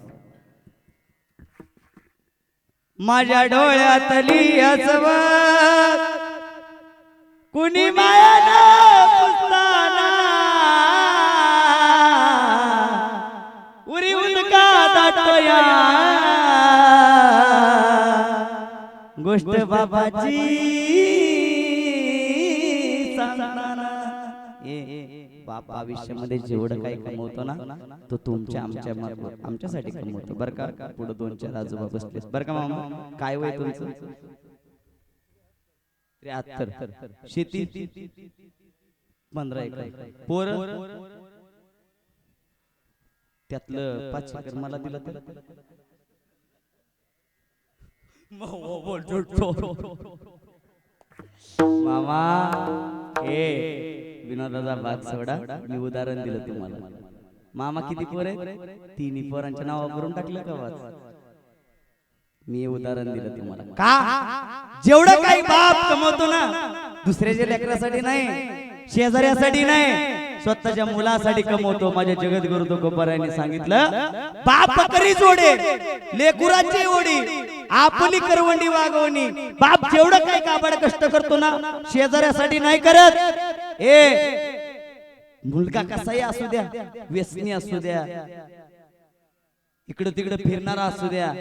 माझ्या डोळ्यातली अस्वत कुणी मायानं पुसताना उरी उदका दाटया गोष्ट बाबाची सांगताना. बाप आयुष्यामध्ये जेवढं काही कमवतो ना तो तुमच्या आमच्यासाठी कमवतो बरं का. पुढे 2-4 आजोबा बसलेस बरं का मामा. काय वय तुमचं? 73. शेती 15 एकर. पोर त्यातलं 5 एकर मला दिलं तर मामा. विनोदाचा भाग सोडा, मी उदाहरण दिलं तुम्हाला. मामा किती पोर आहे? 3 पोरांच्या नाव करून टाकलं का वाच. मी उदाहरण दिलं तुम्हाला. का जेवढं काही बाप कमवतो ना दुसऱ्याच्या लेकरासाठी नाही, शेजाऱ्यासाठी नाही, स्वतःच्या मुलासाठी कमवतो. माझ्या जगद्गुरु तुकोबारायांनी सांगितलं बाप करी जोडे लेकुराची ओढी आपली करवंडी वागवणी. बाप जेवढं काही काबाड कष्ट करतो ना शेजाऱ्यासाठी नाही करत. मुलगा कसाही असू द्या, व्यसनी असू द्या, इकडं तिकडं फिरणारा असू द्या,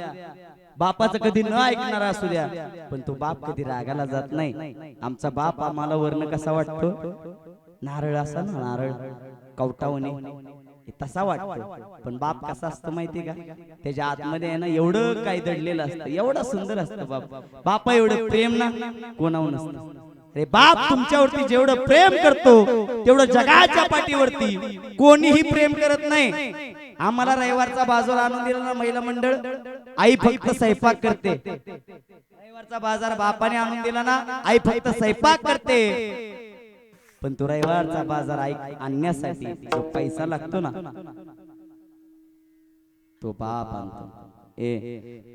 बापाचं कधी न ऐकणारा असू द्या, पण तो बाप कधी रागाला जात नाही. आमचा बाप आम्हाला वर्ण कसा वाटतो? नारळ असा ना, नारळ कवटावणे तसा वाटतो. पण बाप कसा असतो माहिती का? त्याच्या आतमध्ये आहे ना एवढं काही दडलेलं असतं, एवढं सुंदर असतं बाप. बापा एवढं प्रेम ना कोणावर नसतं. अरे बाप तुमच्यावरती जेवढं प्रेम करतो तेवढं जगाच्या पाठीवरती कोणीही प्रेम करत नाही. आम्हाला रविवारचा बाजार आणून दिला ना महिला मंडळ, आई फक्त स्वयंपाक करते. रविवारचा बाजार बापाने आणून दिला ना, आई फक्त स्वयंपाक करते. पण तो रविवारचा बाजार आणण्यासाठी जो पैसा लागतो ना तो बाप आणतो.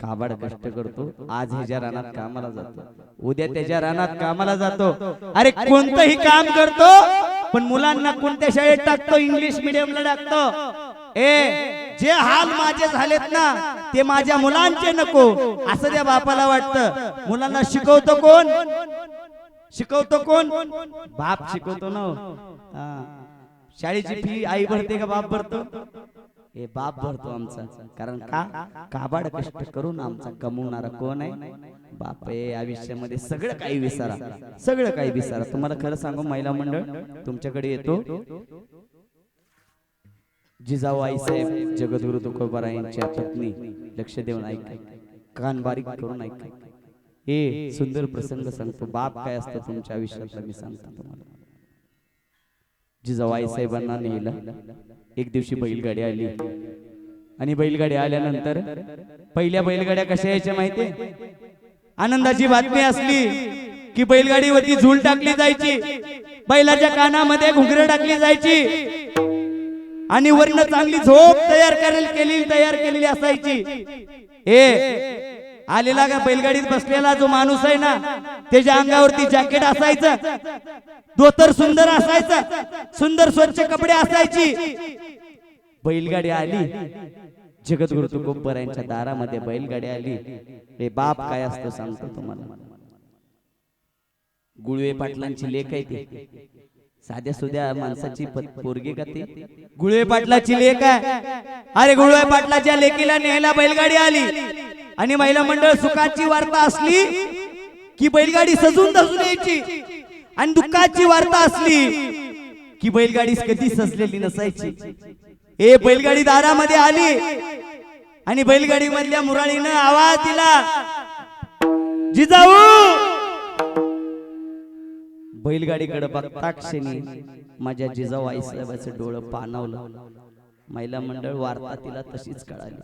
काबाड कष्ट करतो. आज ह्याच्या रानात कामाला जातो, उद्या त्याच्या रानात कामाला जातो. अरे कोणतंही काम करतो पण मुलांना कोणत्या शाळेत टाकतो? इंग्लिश मिडियमला टाकतो. जे हाल माझे झालेत ना ते माझ्या मुलांचे नको असं त्या बापाला वाटतं. मुलांना शिकवतो कोण? शिकवतो कोण? बाप शिकवतो ना. शाळेची फी आई भरते का बाप भरतो? बाप भरतो आमचा. कारण का? काबाड कष्ट करून आमचा कमवणारा कोण आहे? बाप आहे. आयुष्यामध्ये सगळं काही विसरा, सगळं काही विसरा. तुम्हाला खरं सांगू महिला मंडळ तुमच्याकडे येतो, जिजाऊ आईसाहेब जगद्गुरु तुकोबारायांच्या पत्नी, लक्ष देऊन ऐका, कान बारीक करून ऐका. सुंदर प्रसंग सांगतो. बाप काय असतो तुमच्या आयुष्यातला मी सांगतो तुम्हाला. जिजाऊ आईसाहेबांना नेलं. एक दिवशी बैलगाडी आली आणि बैलगाडी आल्यानंतर पहिल्या बैलगाड्या कशा यायच्या माहितीये? आनंदाची बातमी असली की बैलगाडीवरती झूल टाकली जायची, बैलाच्या कानामध्ये घुंगरं टाकली जायची आणि वर्ण चांगली झोप तयार केलेली असायची. आलेला का बैलगाडीत बसलेला जो माणूस आहे ना त्याच्या अंगावरती जॅकेट असायचं, धोतर सुंदर असायचं, सुंदर स्वच्छ कपडे असायची. बैलगाडी आली, जगद्गुरु तुकोबारायांच्या दारामध्ये बैलगाडी आली. बाप काय असतो सांगतो तुम्हाला. गुळवे पाटलांची लेक आहे ती, साध्या सुध्या माणसाची पोरगी का ती? गुळवे पाटलाची लेक आहे. अरे गुळवे पाटलाच्या लेकीला न्यायला बैलगाडी आली आणि महिला मंडळ सुखाची वार्ता असली की बैलगाडी सजून धजून यायची आणि दुःखाची वार्ता असली की बैलगाडी कधी सजलेली नसायची. बैलगाडी दारामध्ये आली आणि बैलगाडी मधल्या मुराळीनं आवाज दिला, जिजाऊ. बैलगाडीकडे बघता क्षणी माझ्या जिजाऊ आईसाहेबाचं डोळं पाणावलं. महिला मंडळ वार्ता तिला तशीच कळाली.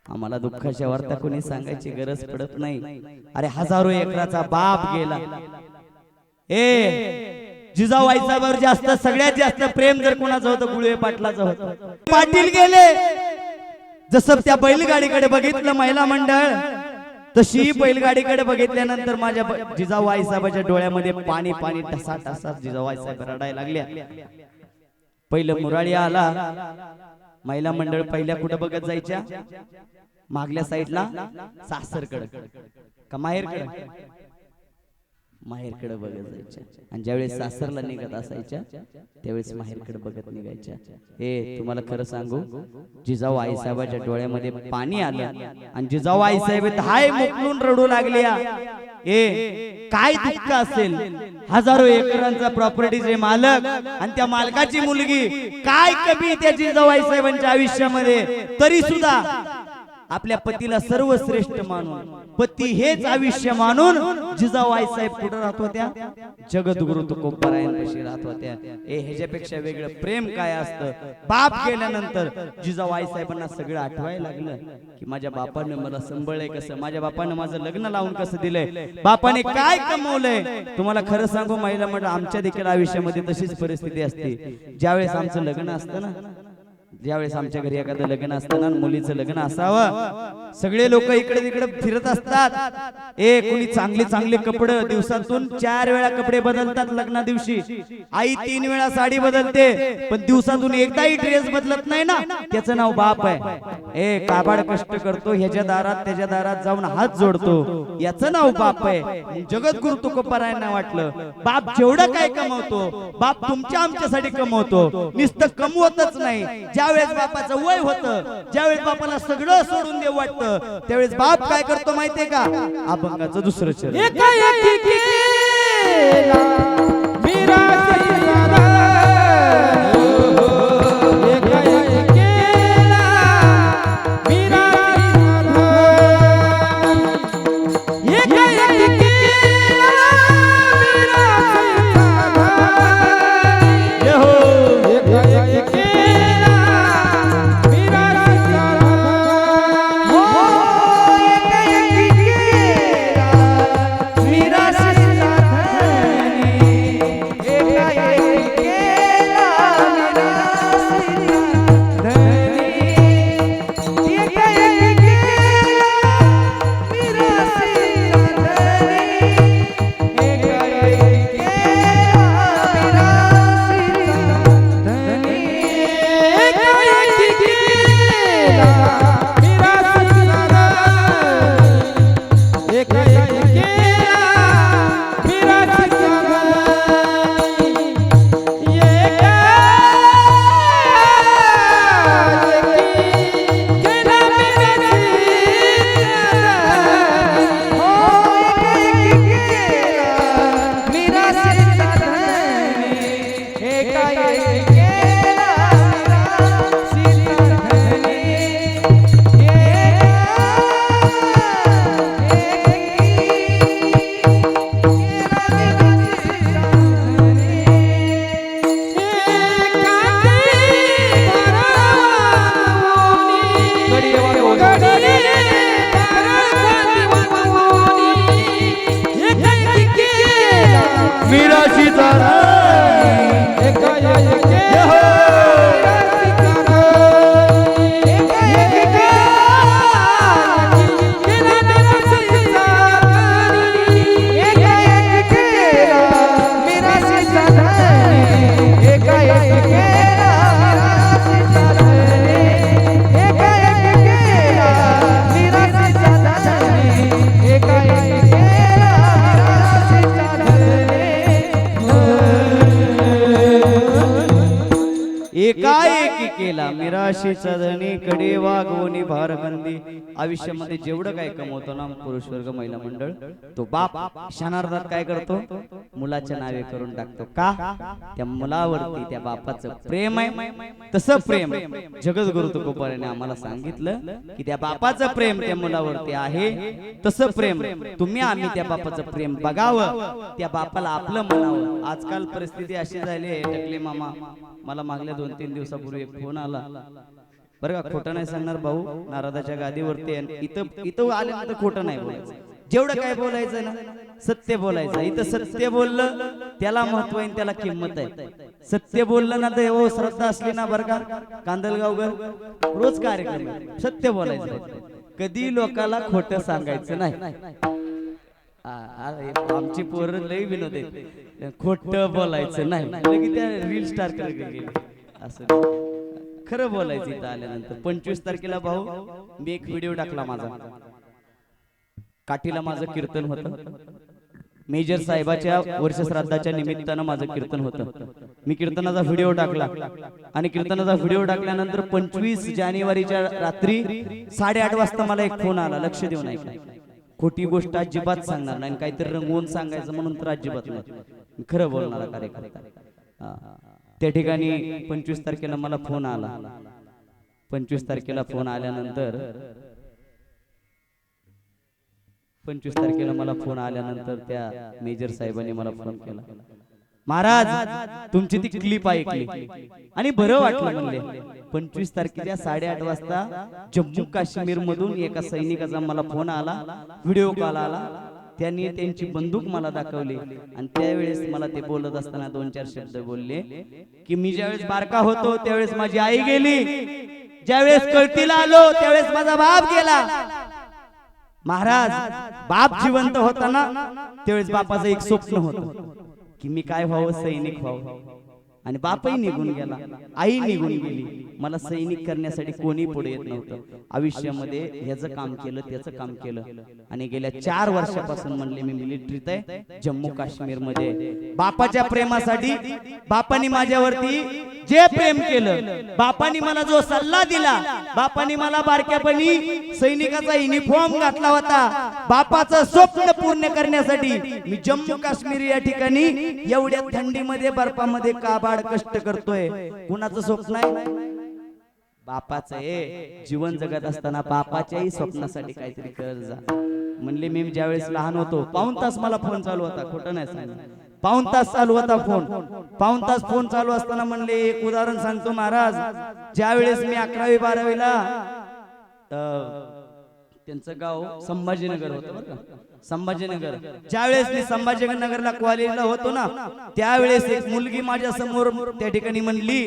आम्हाला दुःखाच्या वार्ता कोणी सांगायची गरज पडत नाही. अरे हजारो एकराचा बाप गेला. जिजाऊ आईसाहेबांवर जास्त सगळ्यात जास्त प्रेम जर कोणाचं होतं गुळवे पाटलाचं होतं. पाटील गेले. जसं त्या बैलगाडीकडे बघितलं महिला मंडळ तशी बैलगाडीकडे बघितल्यानंतर माझ्या जिजाऊ आईसाहेबाच्या डोळ्यामध्ये पाणी पाणी टसा टसा जिजाऊ आईसाहेब रडायला लागल्या. पहिलं मुराळी आला महिला मंडळ पहिल्या कुठं बघत जायच्या? मागल्या साईडला सासरकडे का माहेरकडे? माहेरकडे बघत जायच्या. आणि ज्यावेळेस सासरला निघत असायच्या त्यावेळेस माहेरकडे बघत निघायच्या. हे तुम्हाला खरं सांगू, जिजाऊ आईसाहेबाच्या डोळ्यामध्ये पाणी आलं आणि जिजाऊ आईसाहेब धाय मोकलून रडू लागल्या. ए काय दुःख असेल, हजारो एकरांचा प्रॉपर्टीचे मालक आणि त्या मालकाची मुलगी, काय कमी त्या जिजाऊ आईसाहेबांच्या आयुष्यामध्ये, तरी सुद्धा आपल्या पतीला सर्वश्रेष्ठ मानून, पती हेच आयुष्य मानून जिजाऊ आईसाहेब कुठं राहत होत्या? जगद्गुरु तुकोबारायांपाशी राहत होत्या. ह्याच्यापेक्षा वेगळं प्रेम काय असतं? बाप गेल्यानंतर जिजाऊ आईसाहेबांना सगळं आठवायला लागलं की माझ्या बापाने मला सांभाळलंय कसं, माझ्या बापाने माझं लग्न लावून कसं दिलंय, बापाने काय कमवलंय. तुम्हाला खरं सांगू महिला मंडळ, आमच्या देखील आयुष्यामध्ये तशीच परिस्थिती असते. ज्यावेळेस आमचं लग्न असतं ना, ज्यावेळेस आमच्या घरी एखादं लग्न असताना मुलीचं लग्न असावं, सगळे लोक इकडे तिकडे फिरत असतात. कोणी चांगले चांगले कपडे, दिवसातून 4 वेळा कपडे बदलतात. लग्ना दिवशी आई 3 वेळा साडी बदलते, पण दिवसातून एकदाही ड्रेस बदलत नाही ना, त्याचं नाव बाप आहे. काबाड कष्ट करतो, ह्याच्या दारात त्याच्या दारात जाऊन हात जोडतो, याचं नाव बाप आहे. जगद्गुरु तुकोबारायांना वाटलं बाप जेवढं काय कमवतो, बाप तुमच्या आमच्यासाठी कमवतो, नुसतं कमवतच नाही. ज्यावेळेस बापाचं वय होतं, ज्यावेळेस बापाला सगळं सोडून देऊ वाटतं, त्यावेळेस बाप काय करतो माहितीये का? अभंगाचं दुसरं चरण. एकाएकी केला मिराशीचा धनी, कडे वागवणी भारगंदी. आयुष्यामध्ये जेवढं काय कमवतो ना पुरुष वर्ग, महिला मंडळ, तो बाप क्षणार्धात काय करतो? मुलाच्या नावे करून टाकतो. का? त्या मुलावरती त्या बापाचं प्रेम आहे. तसं प्रेम जगद्गुरु तुकोबाराने आम्हाला सांगितलं की त्या बापाचं प्रेम त्या मुलावरती आहे. तसं प्रेम तुम्ही आम्ही त्या बापाचं प्रेम बघावं, त्या बापाला आपलं म्हणावं. आजकाल परिस्थिती अशी झाली आहे टकले मामा, मला मागल्या 2-3 दिवसापूर्वी एक फोन आला बरं का, खोटं नाही सांगणार भाऊ, नारदाच्या गादीवरती इथं आल्यानंतर खोटं नाही बोलायचं. जेवढं काय बोलायचं ना सत्य बोलायचं. इथं सत्य बोललं त्याला महत्व आहे, त्याला किंमत आहे. सत्य बोललं ना तर हो श्रद्धा असली ना बरं का, कांदलगावकर रोज कार्यक्रम सत्य बोलायचं, कधी लोकाला खोटं सांगायचं नाही. आमची पोरं लई विनोद आहेत, खोटं बोलायचं नाही. लगेच त्या रील स्टार करत गेले असं. खरं बोलायचं इथं आल्यानंतर 25 तारखेला भाऊ मी एक व्हिडिओ टाकला माझा. काठीला माझं कीर्तन होतं. मेजर साहेबाच्या वर्षश्राद्धाच्या निमित्तानं माझं कीर्तन होतं. मी कीर्तनाचा व्हिडिओ टाकला आणि कीर्तनाचा व्हिडिओ टाकल्यानंतर 25 जानेवारीच्या रात्री 8:30 वाजता मला एक फोन आला. लक्ष देऊन ऐका. खोटी गोष्ट अजिबात सांगणार नाही, काहीतरी रंगवून सांगायचं म्हणून तर अजिबात नाही. खरं बोलणारा कार्यकर्ता. त्या ठिकाणी 25 तारखेला मला फोन आला. 25 तारखेला फोन आल्यानंतर 25 तारखेला मला फोन आल्यानंतर त्या मेजर साहेबांनी मला फोन केला. महाराज तुमची ती क्लिप ऐकली आणि बरं वाटलं म्हणले. 25 तारखेच्या 8:30 वाजता जम्मू काश्मीर मधून एका सैनिकाचा मला फोन आला, व्हिडिओ कॉल आला. त्यांनी त्यांची बंदूक मला दाखवली आणि त्यावेळेस मला ते बोलत असताना 2-4 शब्द बोलले की मी ज्यावेळेस बारका होतो त्यावेळेस माझी आई गेली, ज्यावेळेस कळतीला आलो त्यावेळेस माझा बाप गेला. महाराज बाप जिवंत होता ना त्यावेळेस बापाचं एक स्वप्न होतं की मी काय व्हावं, सैनिक व्हावं. आणि बापही निघून गेला, आई निघून गेली. मला सैनिक करण्यासाठी कोणी पुढे येत नव्हतं. आयुष्यामध्ये ह्याचं काम केलं, त्याचं काम केलं आणि गेल्या 4 वर्षापासून म्हणले मी मिलिटरीत आहे जम्मू काश्मीर मध्ये. बापाच्या प्रेमासाठी बापानी माझ्यावरती जे प्रेम केलं, बापानी मला जो सल्ला दिला, बापानी मला बारक्यापणी सैनिकाचा युनिफॉर्म घातला होता, बापाचं स्वप्न पूर्ण करण्यासाठी मी जम्मू काश्मीर या ठिकाणी एवढ्या थंडीमध्ये बर्फामध्ये काबाड कष्ट करतोय. कुणाचं स्वप्न आहे? बापाचं आहे. जीवन जगत असताना बापाच्याही स्वप्नासाठी काहीतरी कर जा. म्हणले मी ज्यावेळेस लहान होतो 1 तास मला फोन चालू होता, खोटं नाही सांगणार, 1 तास चालू होता फोन. 1 तास फोन चालू असताना म्हणले एक उदाहरण सांगतो महाराज. ज्यावेळेस मी 11वी 12वीला त्यांचं गाव संभाजीनगर होतं बरं का, संभाजीनगर. ज्यावेळेस मी संभाजीनगरला कॉलेजला होतो ना त्यावेळेस एक मुलगी माझ्या समोर त्या ठिकाणी म्हणली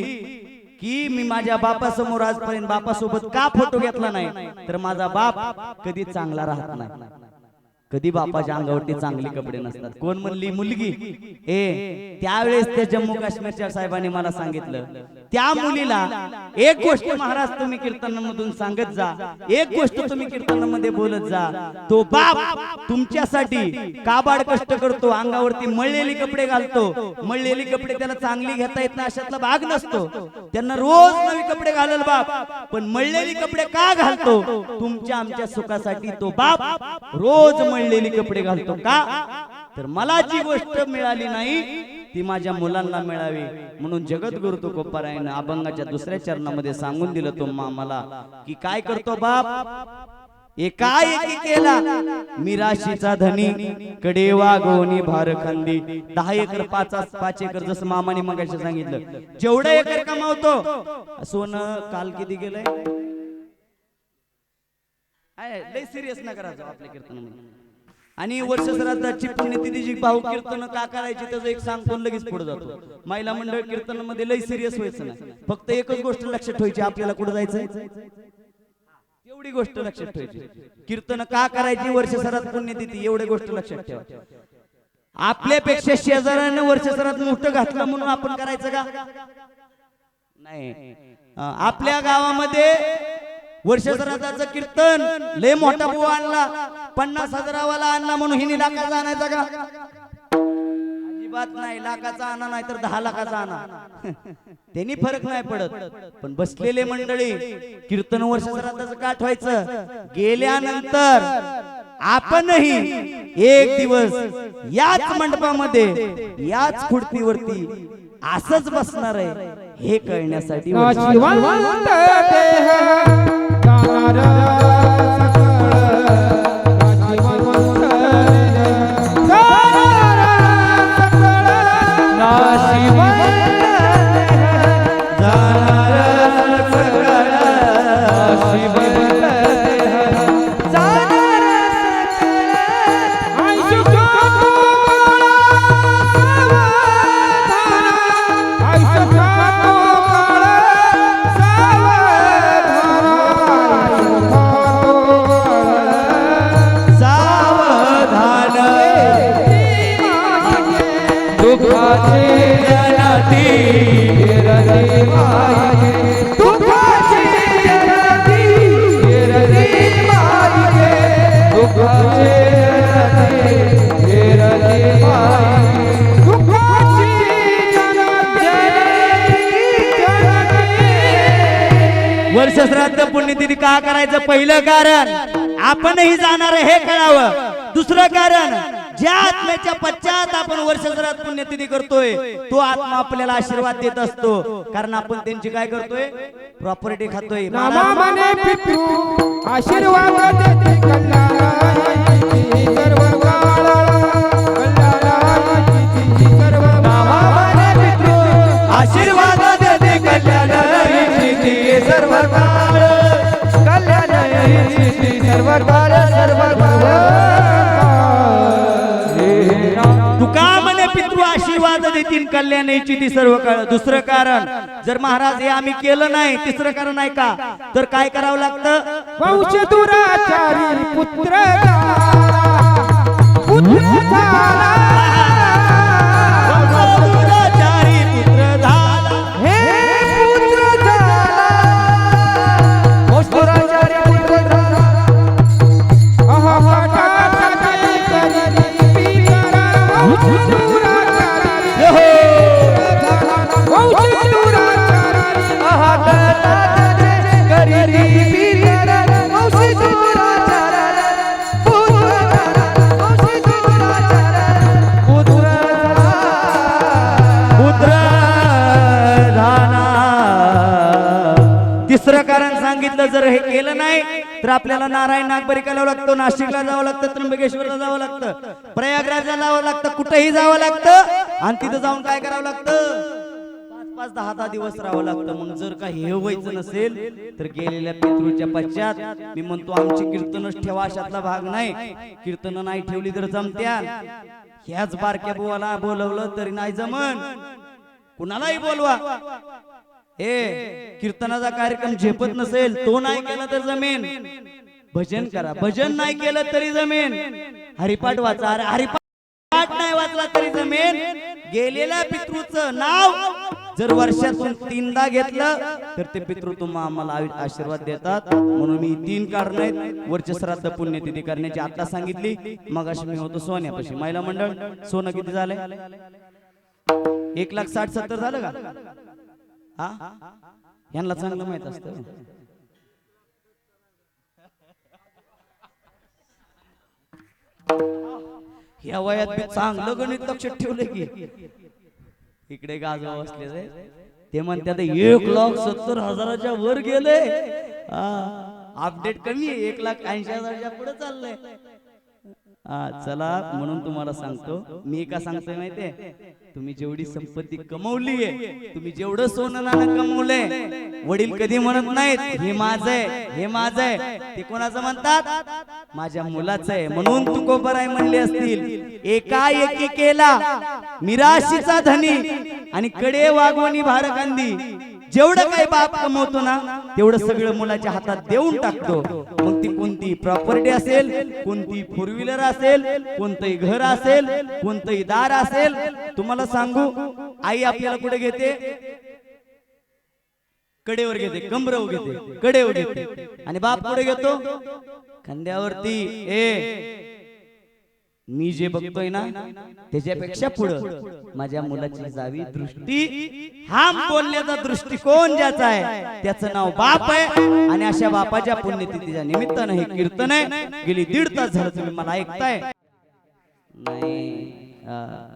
की मी माझ्या बापासमोर आजपर्यंत बापासोबत का फोटो घेतला नाही, तर माझा बाप कधी चांगला राहत नाही, कधी बापाच्या अंगावरती चांगले कपडे नसतात. कोण म्हणली? मुलगी. त्यावेळेस त्या जम्मू काश्मीरच्या साहेबांनी मला सांगितलं त्या मुलीला एक गोष्ट महाराज तुम्ही कीर्तनामधून सांगत जा, एक गोष्ट तुम्ही कीर्तनामध्ये बोलत जा. तो बाप तुमच्यासाठी काबाड कष्ट करतो, अंगावरती मळलेली कपडे घालतो. मळलेली कपडे त्याला चांगली घेता येत नाही अशातला भाग नसतो. त्यांना रोज नवी कपडे घालल बाप, पण मळलेली कपडे का घालतो? तुमच्या आमच्या सुखासाठी तो बाप रोज मळलेली कपडे घालतो. का? तर मला जी गोष्ट मिळाली नाही ती माझ्या मुलांना मिळावी म्हणून जगद्गुरु तुकोबारायानं अभंगाच्या 2ऱ्या चरणामध्ये सांगून दिलं तो मला की काय करतो बाप? एकाएकी केला मी राशीचा धनी, कडे वागवणी भारखंडी. 10 एकर 5 एकर जसं मामाने मगाशी सांगितलं, जेवढं एकर कमावतो. सोनं काल किती गेलंय? लय सिरियस न करायचं आपल्या कीर्तनामध्ये. आणि वर्षश्राद्धाची पुण्यतिथीची भाऊ कीर्तन का करायची त्याचं एक सांगतो लगेच पुढे जातो. महिला मंडळ कीर्तनामध्ये लय सिरियस व्हायचं नाही, फक्त एकच गोष्ट लक्षात ठेवायची, आपल्याला कुठे जायचंय एवढी गोष्ट लक्षात ठेवायची. कीर्तन का करायची? वर्षश्राद्ध पुण्यतिथी एवढी गोष्ट लक्षात ठेवा. आपल्यापेक्षा शेजाऱ्याने वर्षश्राद्ध मोठं घातलं म्हणून आपण करायचं का? नाही. आपल्या गावामध्ये वर्षश्राद्धाचं कीर्तन लय मोठा बुवा आणला, 50,000वाला आणला म्हणून हिने लाखाचा आणायचा का? अजिबात नाही. लाखाचा आणा नाही तर 10 लाखाचा आणा, त्यांनी फरक नाही पडत. पण बसलेले मंडळी कीर्तन वर्षश्राद्धाचं का ठेवायचं? गेल्यानंतर आपणही एक दिवस याच मंडपामध्ये याच खुर्चीवरती असंच बसणार आहे हे कळण्यासाठी दुःखाची जनाती पुण्यतिथी का करायचं? पहिलं कारण आपणही जाणार हे कळावं. दुसरं कारण ज्या आत्म्याच्या पश्चात आपण वर्षभरात पुण्यतिथी करतोय तो आत्मा आपल्याला आशीर्वाद देत असतो. कारण आपण त्यांची काय करतोय? प्रॉपर्टी खातोय. नामाने पितृ आशीर्वाद देते कल्याणाची सर्व काळ कल्याणाची सर्व नामाने पितृ आशीर्वाद देते कल्याणाची सर्व काळ कल्याणाची सर्व काळ सर्व तुका म्हणे पितृ आशीर्वाद देतील कल्याणाची ती सर्व काळ. दुसरं कारण जर महाराज हे आम्ही केलं नाही, तिसरं कारण आहे का, तर काय करावं लागतं? वंश दुराचारी पुत्र पुत्र झाला दुराचारी पुत्र झाला. हे पुत्र झाला वंश दुराचारी पुत्र झाला अहंकाराचा काही करी पितरा वंश दुराचारी वंश दुराचारी अहंकाराचा करी पितरा वंश दुराचारी तिसरं कारण सांगितलं, जर हे केलं नाही तर आपल्याला नारायण नागबरी करावं लागतं, नाशिकला जावं लागतं, त्र्यंबकेश्वरला जावं लागतं, प्रयागराजला जावं लागतं, कुठेही जावं लागतं आणि तिथं जाऊन काय करावं लागतं? 5-5, 10-10 दिवस राहावं लागतं. मग जर का हे व्हायचं नसेल तर गेलेल्या पितृच्या पश्चात मी म्हणतो आमची कीर्तनच ठेवा अशातला भाग नाही. कीर्तन नाही ठेवली तर जमत्या. ह्याच बारक्या बुवाला बोलवलं तरी नाही जमन, कुणालाही बोलवा. कीर्तनाचा कार्यक्रम झेपत नसेल, तो नाही केला तर जमेन. भजन करा, भजन नाही केलं तरी जमेन. हरिपाठ वाचा, अरे हरिपाठ नाही वाचला तरी जमेन. गेलेल्या पितृचं नाव जर वर्षातून 3दा घेतलं तर ते पितृ तुम्हाला आम्हाला आशीर्वाद देतात. म्हणून मी 3 कारण आहेत वर्ष श्राद्ध पुण्यतिथी करण्याची आता सांगितली. मगाशी मी होतो सोन्यापाशी महिला मंडळ. सोनं किती झालंय? 1,60,70 झालं का? हा, यांना चांगलं माहित असतं. या वयात मी चांगलं गणित लक्षात ठेवलं की इकडे गाजवा बसले ते म्हणतात 1,70,000च्या वर गेले. अपडेट कमी आहे, 1,80,000च्या पुढे चाललंय. चला, म्हणून तुम्हाला सांगतो, मी का सांगतोय माहितीये? तुम्ही जेवढी संपत्ती कमवली आहे, तुम्ही जेवढं सोनं नाणं कमवलंय, वडील कधी म्हणत नाहीत हे माझं आहे, हे माझं आहे. ते कोणाचं म्हणतात? माझ्या मुलाचं आहे. म्हणून तुकोबराय म्हणले असतील, एकाएकी केला मिराशीचा धनी आणि कडे वागवणी भारकांदी. जेवढं काही बाप कमवतो ना तेवढं सगळं मुलाच्या हातात देऊन टाकतो. मग ती कोणती प्रॉपर्टी असेल, कोणती 4 व्हीलर असेल, कोणतंही घर असेल, कोणतंही दार असेल. तुम्हाला सांगू, आई आपल्याला कुठे घेते? कडेवर घेते, कमरेवर घेते, कडेवर घेते. आणि बाप कुठे घेतो? खांद्यावरती. मी जे बघतोय ना त्याच्यापेक्षा पुढं माझ्या मुलाची जावी दृष्टी. हा बोलण्याचा दृष्टिकोन ज्याचा आहे त्याचं नाव बाप आहे. आणि अशा बापाच्या पुण्यतिथीच्या निमित्तानं हे कीर्तन आहे. गेली 1.5 तास झालं तुम्ही मला ऐकताय नाही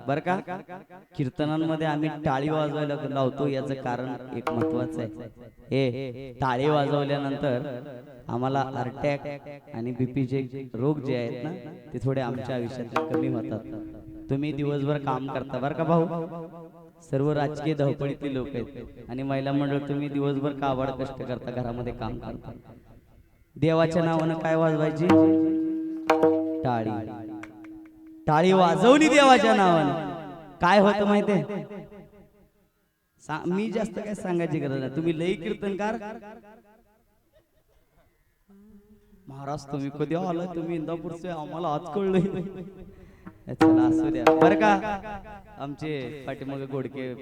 बर का? कीर्तनांमध्ये आम्ही टाळी वाजवायला लावतो, याचं कारण एक महत्वाचं आहे. टाळी वाजवल्यानंतर आम्हाला अटॅक आणि बीपीचे रोग जे आहेत ना ते थोडे आमच्या आयुष्यात कमी होतात. तुम्ही दिवसभर काम करता बरं का भाऊ, सर्व राजकीय धावपळीतले लोक आहेत आणि महिला मंडळ तुम्ही दिवसभर काबाड कष्ट करता, घरामध्ये काम करता. देवाच्या नावानं काय वाजवायची? टाळी. टाळी वाजवली देवाच्या नावानं काय होतं माहितीये? मी जास्त काय सांगायची गरज नाही, तुम्ही लई कीर्तनकार. महाराज तुम्ही कधी आला? तुम्ही इंदापूरचे, आम्हाला आज कळलं. चला असू द्या बरं का. आमचे पाठीमागे गोडके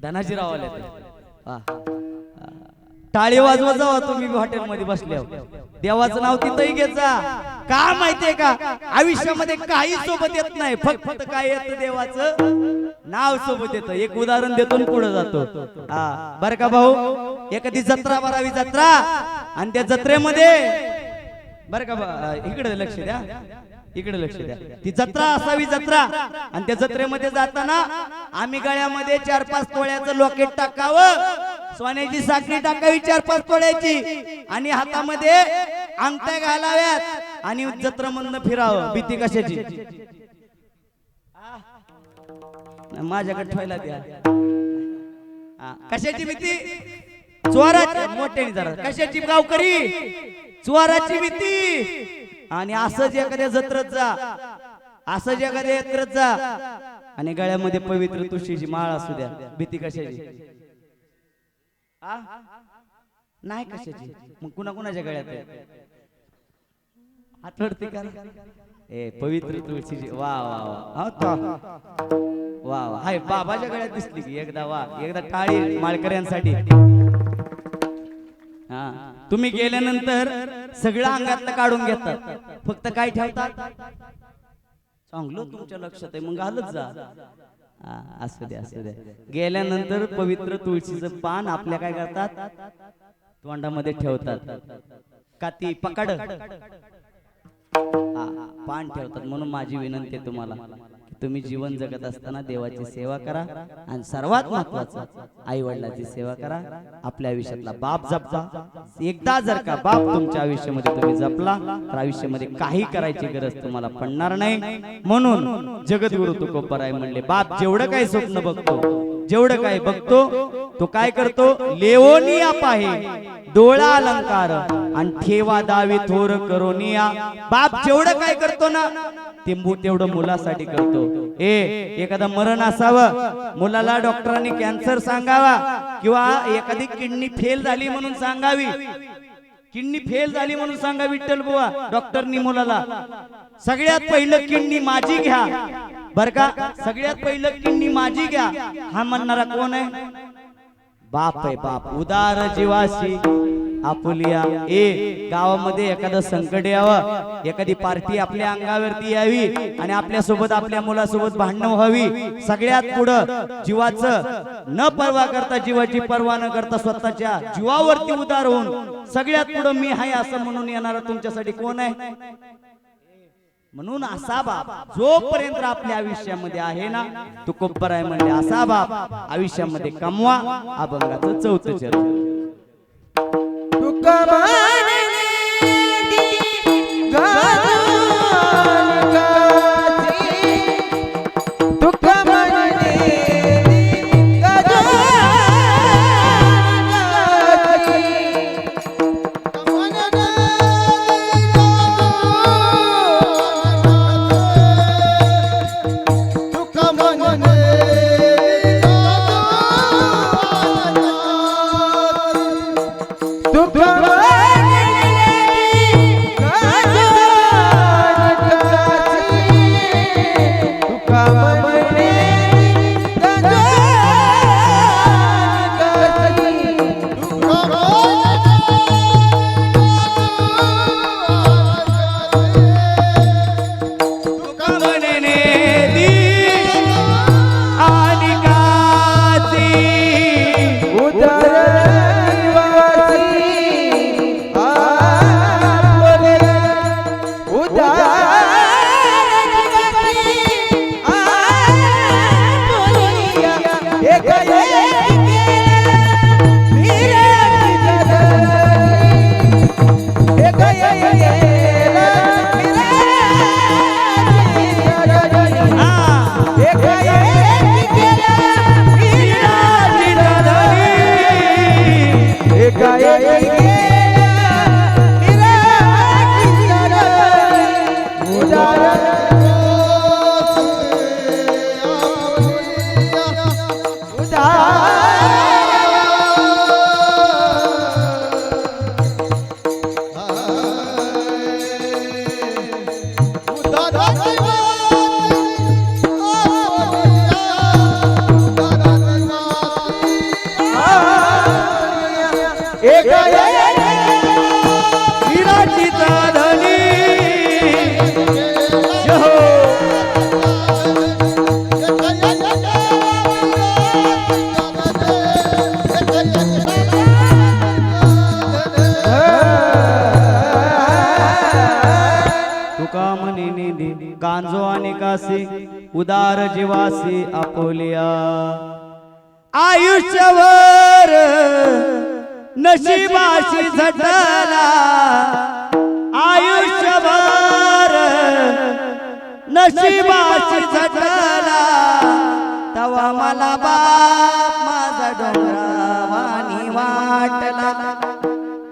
धनाजीराव आले. टाळी वाजवा जावा तुम्ही हॉटेलमध्ये बसल्यावर, देवाचं नाव तिथंही घेत जा. का माहितीये का आयुष्यामध्ये काही सोबत येत नाही, फक्त काय येतं देवाचं नाव सोबत येतं. एक उदाहरण देतो आणि पुढे जातो. हा बर का भाऊ, एखादी जत्रा भरावी जत्रा आणि त्या जत्रेमध्ये बर का इकडे लक्ष द्या, इकडे लक्ष द्या. ती जत्रा असावी जत्रा आणि त्या जत्रेमध्ये जाताना आम्ही गळ्यामध्ये 4-5 तोळ्याचं लॉकेट टाकावं, सोन्याची साखळी टाकावी 4-5 तोळ्याची आणि हातामध्ये अंगठ्या घालाव्यात आणि जत्रेमधनं फिरावं. भीती कशाची? माझ्याकडे ठेवायला द्या. कशाची भीती? चोराची. मोठ्याने जरा कशाची? गावकरी चोराची भीती. आणि असंच एखाद्या जत्रेत जा, असंच एखाद्या यात्रेत जा आणि गळ्यामध्ये पवित्र तुळशीची माळ असू द्या. भीती कशाची? नाही कशाची? मग कुणाच्या गळ्यात आहे? आठवडते का? ए पवित्र तुळशीची. वा वा वा वा वा. हाय बाबाच्या गळ्यात दिसली की एकदा. वा एकदा टाळी माळकऱ्यांसाठी. हा तुम्ही गेल्यानंतर सगळं अंगातलं काढून घेतात, फक्त काय ठेवतात? चांगलं तुमच्या लक्षात आहे, मग घालत जा. असू द्या असू द्या. गेल्यानंतर पवित्र तुळशीचं पान आपल्या काय करतात? तोंडामध्ये ठेवतात. का ती पकड पान ठेवतात. म्हणून माझी विनंती आहे तुम्हाला, तुम्ही जीवन जगत असताना देवाची सेवा करा आणि सर्वात महत्वाचं आई वडिलांची सेवा करा. आपल्या आयुष्यातला बाप जपा. एकदा जर का बाप तुमच्या आयुष्यामध्ये तुम्ही जपला तर आयुष्यामध्ये काही करायची गरज तुम्हाला पडणार नाही. म्हणून जगद्गुरु तुकोबराय म्हणले, बाप जेवढं काही स्वप्न बघतो, जेवढं काही बघतो तो काय करतो? लेवोनिया पाहे डोळा अलंकार आणि ठेवा दावी थोर करोनिया. बाप जेवढं काय करतो ना तेवढं मुलासाठी करतो. एखादा मरण असावं, मुलाला डॉक्टरांनी कॅन्सर सांगावा किंवा एखादी किडनी फेल झाली म्हणून सांगावी, किडनी फेल झाली म्हणून सांगा विठ्ठल बुवा डॉक्टरनी मुलाला, सगळ्यात पहिलं किडनी माझी घ्या बर का, सगळ्यात पहिलं किडनी माझी घ्या. हा म्हणणारा कोण आहे? बाप आहे. बाप उदार जीवाशी आपुलिया. गावामध्ये एखादं संकट यावं, एखादी पार्टी आपल्या अंगावरती यावी आणि आपल्या सोबत आपल्या मुलासोबत भांडणं व्हावी, सगळ्यात पुढं जीवाचं न पर्वा करता, जीवाची पर्वा न करता स्वतःच्या जीवावरती उदार होऊन सगळ्यात पुढं मी आहे असं म्हणून येणारा तुमच्यासाठी कोण आहे? म्हणून असा बाप जोपर्यंत आपल्या आयुष्यामध्ये आहे ना, तुकोबराय म्हणले असा बाप आयुष्यामध्ये कमवा. अभंगाचं 4थं चरण. तुका उदार जीवासी आपोलिया आयुष्यभर नशिबाशी झटला आयुष्यभर नशिबाशी झटला तवा मला बाप माझा डोंगरावानी वाटला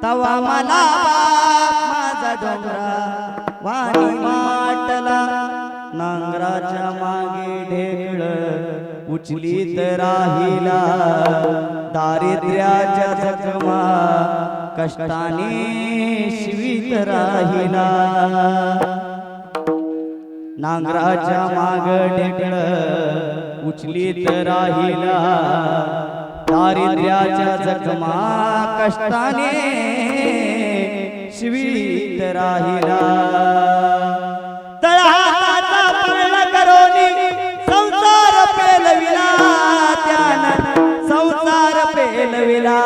तवा मला बाप माझा डोंगरावानी वाटला नांगराच्या मागे ढेकळ उचलीत राहिला दारिद्र्याच्या जखमा कष्टाने शिवीत राहिला नांगराच्या माग ढेकळ उचलीत राहिला दारिद्र्याच्या जखमा कष्टाने शिवीत राहिला तळहाताचा पर्ण करोनी संसार पेलविला त्यानं संसार पेलविला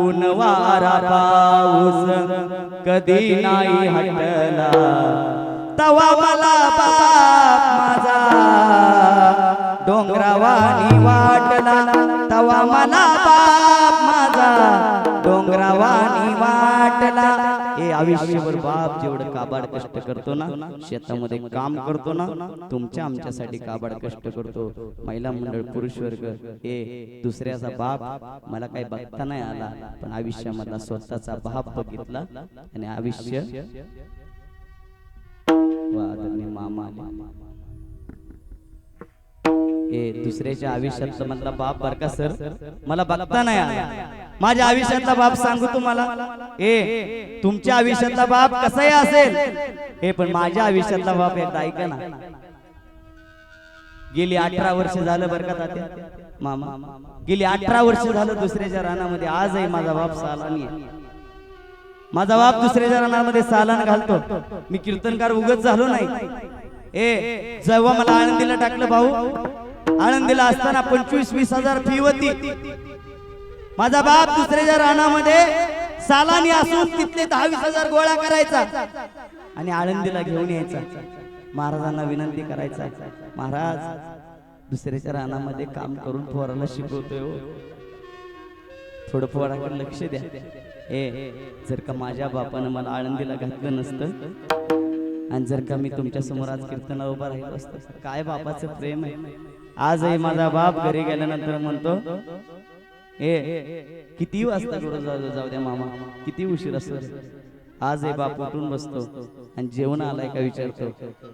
ऊन वारा पाऊस कधी नाही हटला तवा मला बाप माझा डोंगरावानी वाटला तवा मला बाप माझा डोंगरावानी वाटला हे आयुष्यभर बाप जेवढं काबाड कष्ट करतो ना शेतामध्ये काम करतो ना तुमच्या आमच्यासाठी काबाड कष्ट करतो महिला मंडळ पुरुष वर्ग हे दुसऱ्याचा बाप मला काही बघता नाही आला पण आयुष्यामधला स्वतःचा बाप बघितला आणि आयुष्य आदरणीय मामा हे दुसऱ्याच्या आयुष्यातला मधला बाप बर का सर मला बघता नाही आला माझ्या आयुष्यातला बाप सांगू तुम्हाला ए तुमच्या आयुष्यातला बाप कसाही असेल हे पण माझ्या आयुष्यातला बाप एकदा ऐका ना गेली 18 वर्ष झालं बर का तात्या मामा गेली 18 वर्ष झालं दुसऱ्याच्या रानामध्ये आजही माझा बाप सालानी आहे माझा बाप दुसऱ्याच्या रानामध्ये सालान घालतो मी कीर्तनकार उगत झालो नाही ए जेव्हा मला आळंदीला टाकलं भाऊ आळंदीला असताना 25-20 हजार फी होती माझा बाप दुसऱ्याच्या रानामध्ये सालानी असून तिथले 10-20 हजार गोळा करायचा आणि आळंदीला घेऊन यायचा महाराजांना विनंती करायचा महाराज दुसऱ्याच्या रानामध्ये काम करून पोराला शिकवतोय हो थोडं पोराकडे लक्ष द्या ए जर का माझ्या बापानं मला आळंदीला घातलं नसतं आणि जर का मी तुमच्या समोर आज कीर्तनाला उभा राहिलो असतो काय बापाचं प्रेम आहे आजही माझा बाप घरी गेल्यानंतर म्हणतो ए किती वाजता जाऊ द्या मामा किती उशीर असतो आजही बाप उठून बसतो आणि जेवण आलाय का विचारतो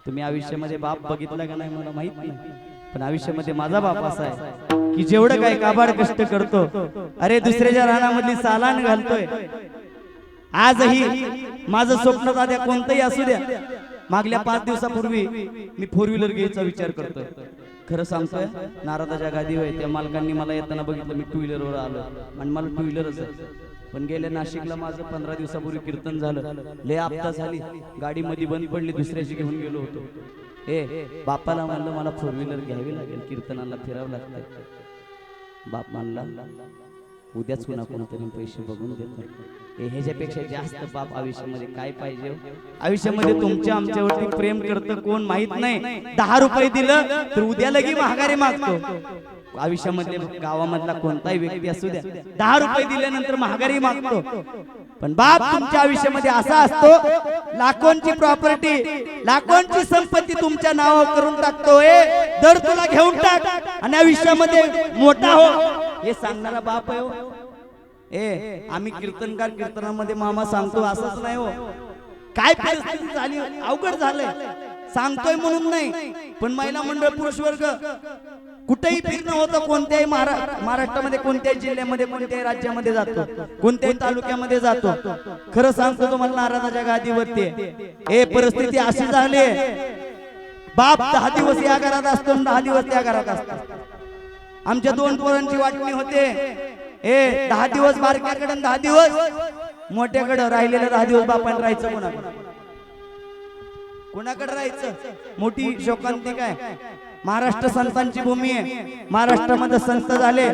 तुम्ही आयुष्यामध्ये बाप बघितला का नाही मला माहित नाही पण आयुष्यामध्ये माझा बाप असा आहे की जेवढं काही काबाड कष्ट करतो अरे दुसऱ्याच्या रानामधली सालान घालतोय आजही माझं स्वप्न दाद्या कोणतंही असू द्या मागल्या 5 दिवसापूर्वी मी 4 व्हीलर घ्यायचा विचार करतोय खरं सांगतोय नारदाच्या गादीवर त्या मालकांनी मला येताना बघितलं मी 2 व्हीलरवर आलो आणि मला 2 व्हीलरच आहे पण गेल्या नाशिकला माझं 15 दिवसापूर्वी कीर्तन झालं लय आपदा झाली गाडी मध्ये बंद पडली दुसऱ्याची घेऊन गेलो होतो ए बापाला म्हणलं मला 4 व्हीलर घ्यावी लागेल कीर्तनाला फिरावं लागतं बाप म्हणला उद्याच कुणा कोणतरी पैसे बघून देतो ह्याच्यापेक्षा जास्त बाप आयुष्यामध्ये काय पाहिजे आयुष्यामध्ये तुमच्या आमच्यावरती प्रेम करतं कोण माहित नाही 10 रुपये दिलं तर उद्या लगी महागारी मागतो आयुष्यामध्ये गावामधला कोणताही व्यक्ती असू द्या 10 रुपये दिल्यानंतर महागारी मागतो पण बाप तुमच्या आयुष्यामध्ये असा असतो लाखोंची प्रॉपर्टी लाखोंची संपत्ती तुमच्या नावावर करून टाकतोय दर तुला घेऊन टाक आणि आयुष्यामध्ये मोठा हो हे सांगणारा बाप आहे हो ए आम्ही कीर्तनकार कीर्तनामध्ये मामा सांगतो असंच नाही हो काय परिस्थिती झाली अवघड झालंय सांगतोय म्हणून नाही पण महिला मंडळ पुरुष वर्ग कुठेही फिरणं होतं कोणत्याही महाराष्ट्रामध्ये कोणत्याही जिल्ह्यामध्ये कोणत्याही राज्यामध्ये जातो कोणत्याही तालुक्यामध्ये जातो खरं सांगतो तुम्हाला नारदाच्या गादीवरती हे परिस्थिती अशी झाली बाप 10 दिवस या घरात असतो 10 दिवस त्या घरात असतो आमच्या 2 पोरांची वाटणी होते ए 10 दिवस बारक्याकडे 10 दिवस मोठ्याकडे राहिलेले 10 दिवस बापाने राहायचं कोणाकडे राहायचं मोठी शोकांतिका आहे महाराष्ट्र संतांची भूमी आहे. महाराष्ट्रामध्ये संत झाले,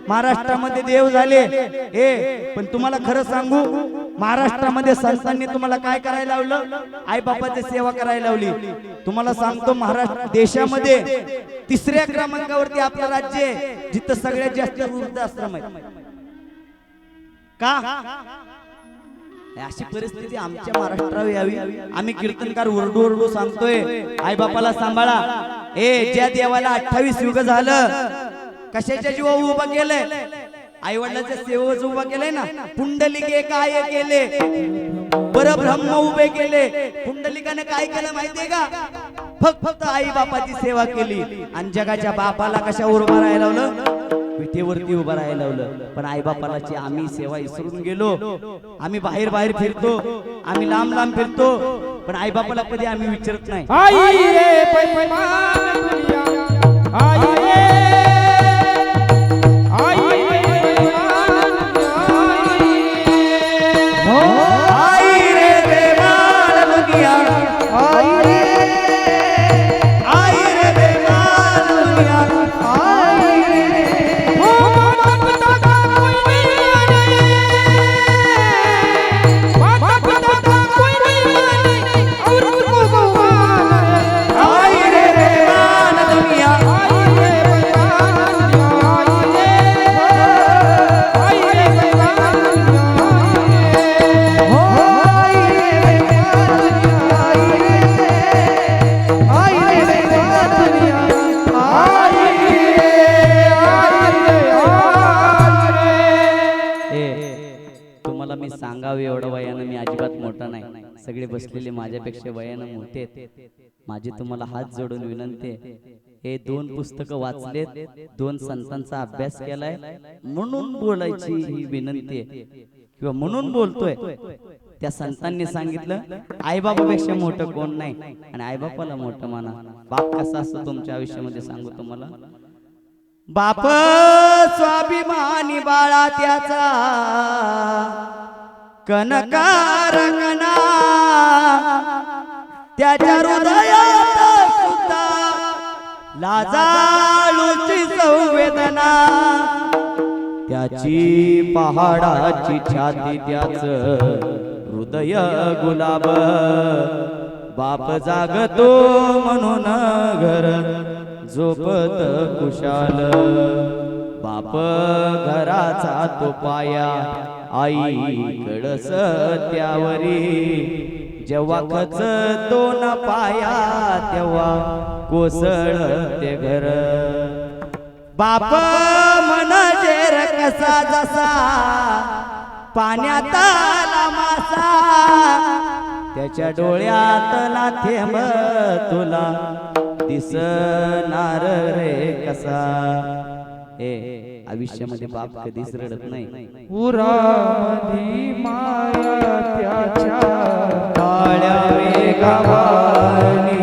महाराष्ट्रामध्ये देव झाले. पण तुम्हाला खरं सांगू, महाराष्ट्रामध्ये संतांनी तुम्हाला काय करायला लावलं? आई बापाची सेवा करायला लावली. तुम्हाला सांगतो, महाराष्ट्र देशामध्ये 3ऱ्या क्रमांकावरती आपलं राज्य आहे, जिथं सगळ्यात जास्त वृद्धाश्रम आहे. का? अशी परिस्थिती आमच्या महाराष्ट्रावर यावी. आम्ही कीर्तनकार ओरडू ओरडू सांगतोय, आई बापाला सांभाळा. ज्या देवाला 28 युग झालं, कशाच्या जीवा उभा केलंय? आई वडिलांच्या सेवेवर उभा केलंय ना. पुंडलिके काय केले? परब्रह्म उभे केले. पुंडलिकाने काय केलं माहितीये का? फक्त आई बापाची सेवा केली. आणि जगाच्या बापाला कशावर उभा राहायला लावलं? विटेवरती उभं राहायला लावलं. पण आई बापालाची आम्ही सेवा विसरून गेलो. आम्ही बाहेर बाहेर फिरतो, आम्ही लांब लांब फिरतो, पण आई बापाला कधी आम्ही विचारत नाही. आई रे पैमान दुनिया, आई रे, आई रे आई रे बेमाल दुनिया, आई रे, आई रे बेमाल दुनिया, आई रे. तुम्हाला मी सांगावे एवढं वयानं मी अजिबात मोठा नाही. सगळे बसलेले माझ्यापेक्षा वयानं मोठे आहेत. माझी तुम्हाला हात जोडून विनंती आहे, हे 2 पुस्तकं वाचलेत, 2 संतांचा अभ्यास केलाय म्हणून बोलायची ही विनंती आहे, किंवा म्हणून बोलतोय. त्या संतांनी सांगितलं, आईबापापेक्षा मोठं कोण नाही, आणि आईबापाला मोठं माना. बाप कसा असतो तुमच्या आयुष्यामध्ये सांगू तुम्हाला. बाप स्वाभिमानी बाळा त्याचा, कनकार कणा त्याच्या हृदयात सुद्धा लाजाळूची संवेदना. त्याची पहाडाची छाती, त्याच हृदय गुलाब. बाप जागतो म्हणून घर झोपत कुशाल. बाप घराचा तो पाया, आई कळस त्यावरी. जेव्हा खचतो न पाया, तेव्हा कोसळते घर. बाप म्हणजे कसा जसा पाण्यात आला मासा, त्याच्या डोळ्यातला थेंब तुला दिसणार रे कसा. आयुष्यामध्ये बाप कधीच रडत नाही. पुरामधी माया त्याच्या काळ्या वेगावानी,